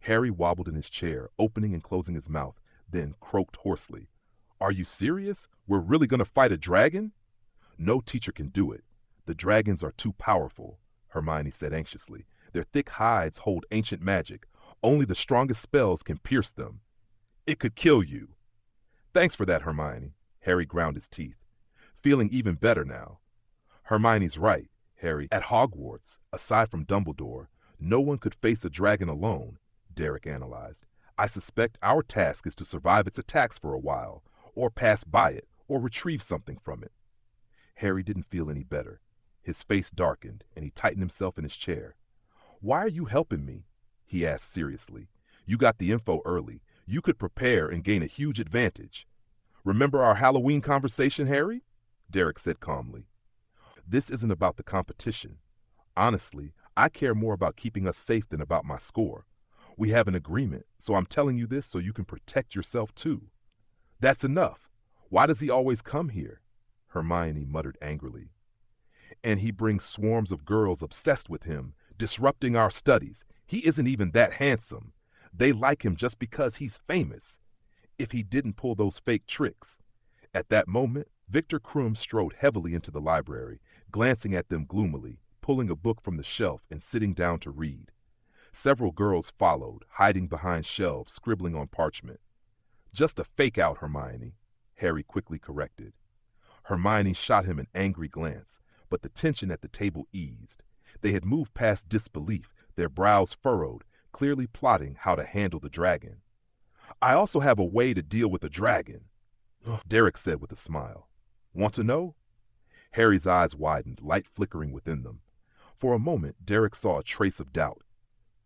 Harry wobbled in his chair, opening and closing his mouth, then croaked hoarsely. Are you serious? We're really going to fight a dragon? No teacher can do it. The dragons are too powerful, Hermione said anxiously. Their thick hides hold ancient magic. Only the strongest spells can pierce them. It could kill you. Thanks for that, Hermione. Harry ground his teeth, feeling even better now. Hermione's right, Harry. At Hogwarts, aside from Dumbledore, no one could face a dragon alone, Derek analyzed. I suspect our task is to survive its attacks for a while, or pass by it, or retrieve something from it. Harry didn't feel any better. His face darkened, and he tightened himself in his chair. Why are you helping me? He asked seriously. You got the info early. You could prepare and gain a huge advantage. Remember our Halloween conversation, Harry? Derek said calmly. This isn't about the competition. Honestly, I care more about keeping us safe than about my score. We have an agreement, so I'm telling you this so you can protect yourself too. That's enough. Why does he always come here? Hermione muttered angrily. And he brings swarms of girls obsessed with him, disrupting our studies. He isn't even that handsome. They like him just because he's famous. If he didn't pull those fake tricks. At that moment, Victor Krum strode heavily into the library, glancing at them gloomily, pulling a book from the shelf and sitting down to read. Several girls followed, hiding behind shelves, scribbling on parchment. Just a fake out, Hermione, Harry quickly corrected. Hermione shot him an angry glance, but the tension at the table eased. They had moved past disbelief, their brows furrowed, clearly plotting how to handle the dragon. I also have a way to deal with a dragon, Derek said with a smile. Want to know? Harry's eyes widened, light flickering within them. For a moment, Derek saw a trace of doubt.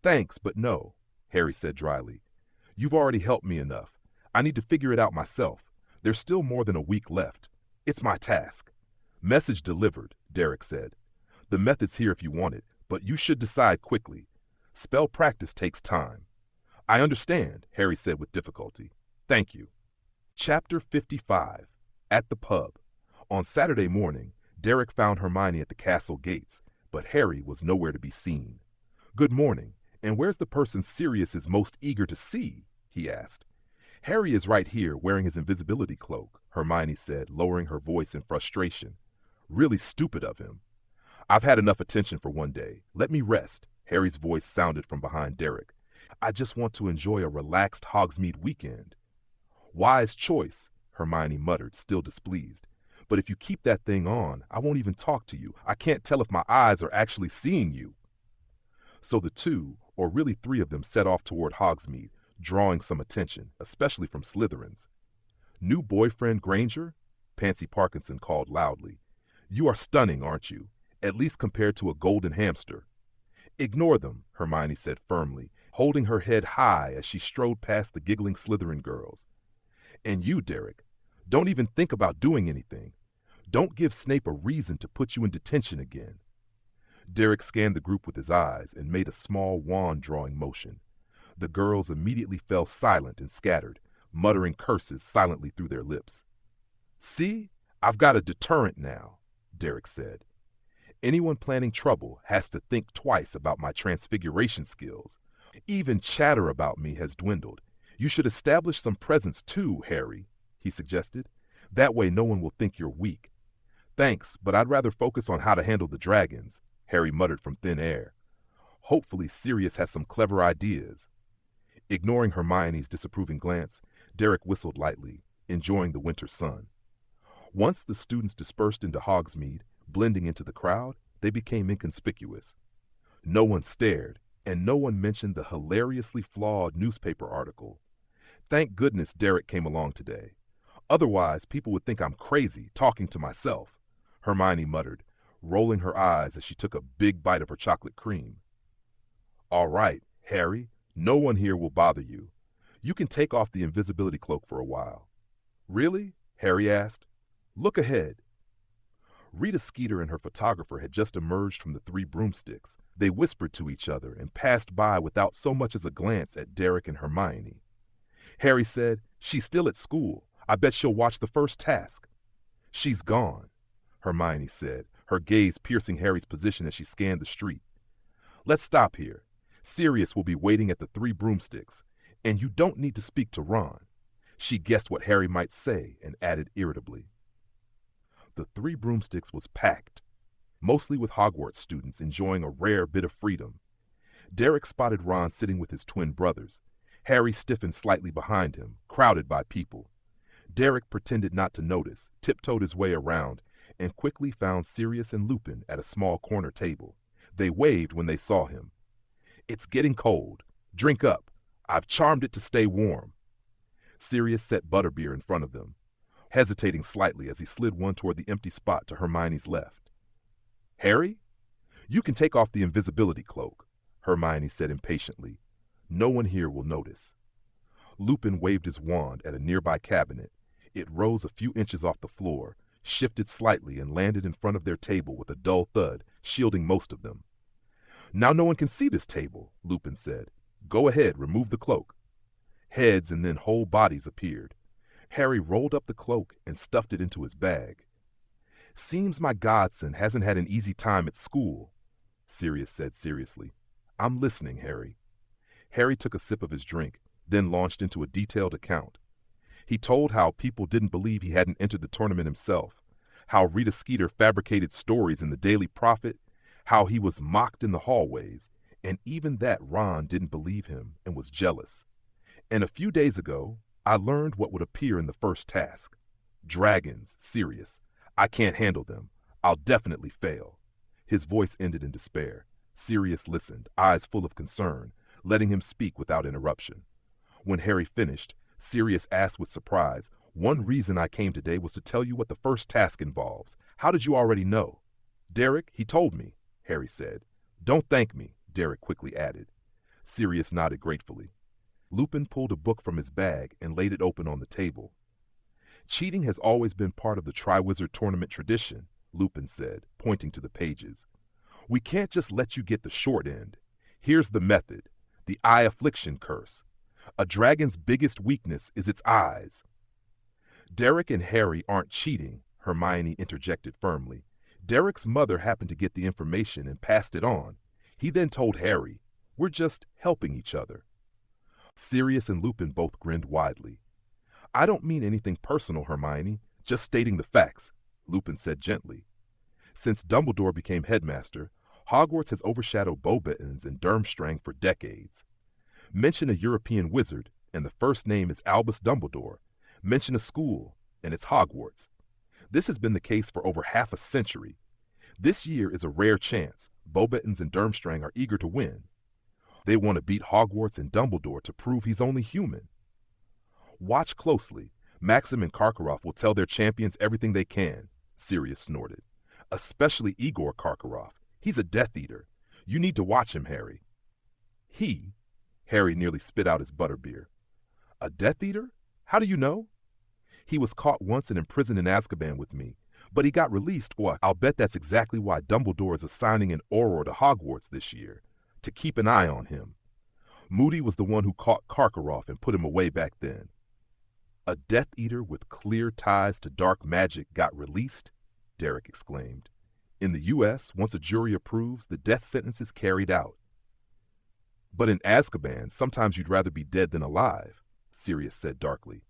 Thanks, but no, Harry said dryly. You've already helped me enough. I need to figure it out myself. There's still more than a week left. It's my task. Message delivered, Derek said. The method's here if you want it, but you should decide quickly. Spell practice takes time. I understand, Harry said with difficulty. Thank you. Chapter 55. At the pub. On Saturday morning, Derek found Hermione at the castle gates, but Harry was nowhere to be seen. Good morning, and where's the person Sirius is most eager to see? He asked. Harry is right here, wearing his invisibility cloak, Hermione said, lowering her voice in frustration. Really stupid of him. I've had enough attention for one day. Let me rest, Harry's voice sounded from behind Derek. I just want to enjoy a relaxed Hogsmeade weekend. Wise choice, Hermione muttered, still displeased. But if you keep that thing on, I won't even talk to you. I can't tell if my eyes are actually seeing you. So the two, or really three of them, set off toward Hogsmeade, drawing some attention, especially from Slytherins. New boyfriend Granger? Pansy Parkinson called loudly. You are stunning, aren't you? At least compared to a golden hamster. Ignore them, Hermione said firmly, holding her head high as she strode past the giggling Slytherin girls. And you, Derek, don't even think about doing anything. Don't give Snape a reason to put you in detention again. Derek scanned the group with his eyes and made a small wand-drawing motion. The girls immediately fell silent and scattered, muttering curses silently through their lips. See, I've got a deterrent now, Derek said. Anyone planning trouble has to think twice about my transfiguration skills. Even chatter about me has dwindled. You should establish some presence too, Harry, he suggested. That way no one will think you're weak. Thanks, but I'd rather focus on how to handle the dragons, Harry muttered from thin air. Hopefully Sirius has some clever ideas. Ignoring Hermione's disapproving glance, Derek whistled lightly, enjoying the winter sun. Once the students dispersed into Hogsmeade, blending into the crowd, they became inconspicuous. No one stared, and no one mentioned the hilariously flawed newspaper article. Thank goodness Derek came along today. Otherwise, people would think I'm crazy talking to myself, Hermione muttered, rolling her eyes as she took a big bite of her chocolate cream. All right, Harry, no one here will bother you. You can take off the invisibility cloak for a while. Really? Harry asked. Look ahead. Rita Skeeter and her photographer had just emerged from the Three Broomsticks. They whispered to each other and passed by without so much as a glance at Derek and Hermione. Harry said, She's still at school. I bet she'll watch the first task. She's gone, Hermione said, her gaze piercing Harry's position as she scanned the street. Let's stop here. Sirius will be waiting at the Three Broomsticks, and you don't need to speak to Ron. She guessed what Harry might say and added irritably. The Three Broomsticks was packed, mostly with Hogwarts students enjoying a rare bit of freedom. Derek spotted Ron sitting with his twin brothers. Harry stiffened slightly behind him, crowded by people. Derek pretended not to notice, tiptoed his way around, and quickly found Sirius and Lupin at a small corner table. They waved when they saw him. It's getting cold. Drink up. I've charmed it to stay warm. Sirius set butterbeer in front of them, hesitating slightly as he slid one toward the empty spot to Hermione's left. Harry? You can take off the invisibility cloak, Hermione said impatiently. No one here will notice. Lupin waved his wand at a nearby cabinet. It rose a few inches off the floor, shifted slightly, and landed in front of their table with a dull thud, shielding most of them. Now no one can see this table, Lupin said. Go ahead, remove the cloak. Heads and then whole bodies appeared. Harry rolled up the cloak and stuffed it into his bag. Seems my godson hasn't had an easy time at school, Sirius said seriously. I'm listening, Harry. Harry took a sip of his drink, then launched into a detailed account. He told how people didn't believe he hadn't entered the tournament himself, how Rita Skeeter fabricated stories in the Daily Prophet, how he was mocked in the hallways, and even that Ron didn't believe him and was jealous. And a few days ago, I learned what would appear in the first task. Dragons, Sirius. I can't handle them. I'll definitely fail. His voice ended in despair. Sirius listened, eyes full of concern, letting him speak without interruption. When Harry finished, Sirius asked with surprise, "One reason I came today was to tell you what the first task involves. How did you already know?" "Derek, he told me," Harry said. "Don't thank me," Derek quickly added. Sirius nodded gratefully. Lupin pulled a book from his bag and laid it open on the table. "Cheating has always been part of the Triwizard Tournament tradition," Lupin said, pointing to the pages. "We can't just let you get the short end. Here's the method. The Eye Affliction Curse. A dragon's biggest weakness is its eyes." "Derek and Harry aren't cheating," Hermione interjected firmly. "Derek's mother happened to get the information and passed it on. He then told Harry. We're just helping each other." Sirius and Lupin both grinned widely. "I don't mean anything personal, Hermione, just stating the facts," Lupin said gently. "Since Dumbledore became headmaster, Hogwarts has overshadowed Beauxbatons and Durmstrang for decades. Mention a European wizard, and the first name is Albus Dumbledore. Mention a school, and it's Hogwarts. This has been the case for over half a century. This year is a rare chance. Beauxbatons and Durmstrang are eager to win. They want to beat Hogwarts and Dumbledore to prove he's only human. Watch closely. Maxim and Karkaroff will tell their champions everything they can," Sirius snorted. "Especially Igor Karkaroff. He's a Death Eater. You need to watch him, Harry." "He?" Harry nearly spit out his butterbeer. "A Death Eater? How do you know?" "He was caught once and imprisoned in Azkaban with me, but he got released. What? I'll bet that's exactly why Dumbledore is assigning an Auror to Hogwarts this year, to keep an eye on him. Moody was the one who caught Karkaroff and put him away back then." "A Death Eater with clear ties to dark magic got released?" Derek exclaimed. "In the U.S., once a jury approves, the death sentence is carried out." "But in Azkaban, sometimes you'd rather be dead than alive," Sirius said darkly.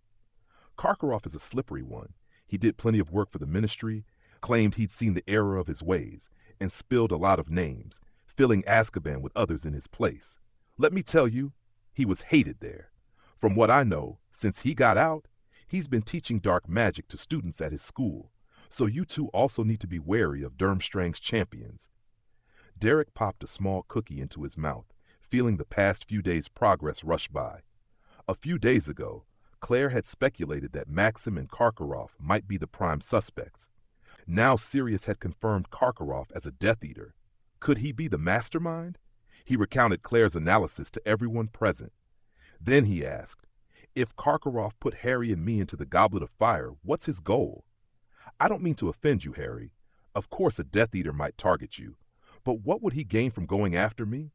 "Karkaroff is a slippery one. He did plenty of work for the Ministry, claimed he'd seen the error of his ways, and spilled a lot of names, filling Azkaban with others in his place. Let me tell you, he was hated there. From what I know, since he got out, he's been teaching dark magic to students at his school, so you two also need to be wary of Durmstrang's champions." Derek popped a small cookie into his mouth, feeling the past few days' progress rush by. A few days ago, Claire had speculated that Maxim and Karkaroff might be the prime suspects. Now Sirius had confirmed Karkaroff as a Death Eater. Could he be the mastermind? He recounted Claire's analysis to everyone present. Then he asked, "If Karkaroff put Harry and me into the Goblet of Fire, what's his goal? I don't mean to offend you, Harry. Of course a Death Eater might target you. But what would he gain from going after me?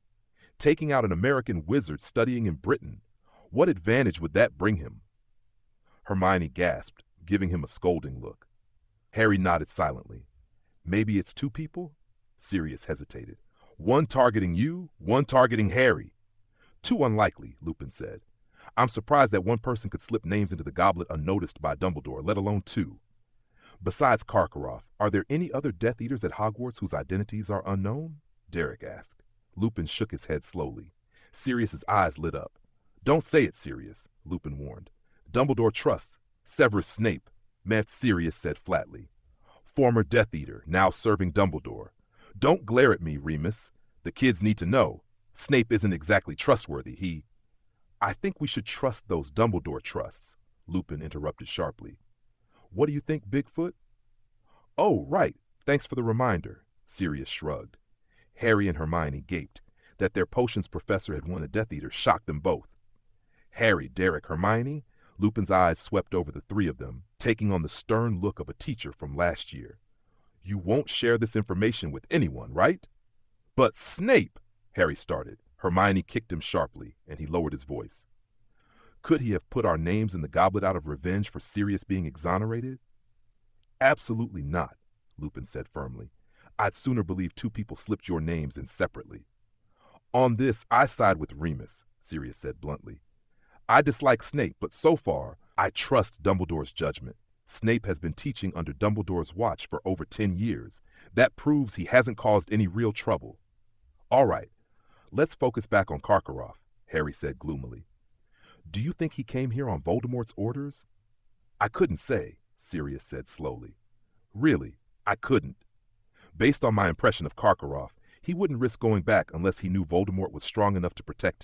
Taking out an American wizard studying in Britain. What advantage would that bring him?" Hermione gasped, giving him a scolding look. Harry nodded silently. "Maybe it's two people?" Sirius hesitated. "One targeting you, one targeting Harry." "Too unlikely," Lupin said. "I'm surprised that one person could slip names into the goblet unnoticed by Dumbledore, let alone two. Besides Karkaroff, are there any other Death Eaters at Hogwarts whose identities are unknown?" Derek asked. Lupin shook his head slowly. Sirius's eyes lit up. "Don't say it, Sirius," Lupin warned. "Dumbledore trusts Severus Snape," Sirius said flatly. "Former Death Eater, now serving Dumbledore. Don't glare at me, Remus. The kids need to know. Snape isn't exactly trustworthy. He—" "I think we should trust those Dumbledore trusts," Lupin interrupted sharply. "What do you think, Bigfoot?" "Oh, right. Thanks for the reminder," Sirius shrugged. Harry and Hermione gaped. That their potions professor had won a Death Eater shocked them both. Harry, Derek, Hermione, Lupin's eyes swept over the three of them, taking on the stern look of a teacher from last year. "You won't share this information with anyone, right?" "But Snape," Harry started. Hermione kicked him sharply, and he lowered his voice. "Could he have put our names in the goblet out of revenge for Sirius being exonerated?" "Absolutely not," Lupin said firmly. "I'd sooner believe two people slipped your names in separately." "On this, I side with Remus," Sirius said bluntly. "I dislike Snape, but so far, I trust Dumbledore's judgment. Snape has been teaching under Dumbledore's watch for over 10 years. That proves he hasn't caused any real trouble." "All right, let's focus back on Karkaroff," Harry said gloomily. "Do you think he came here on Voldemort's orders?" "I couldn't say," Sirius said slowly. Really, I couldn't. Based on my impression of Karkaroff, he wouldn't risk going back unless he knew Voldemort was strong enough to protect him.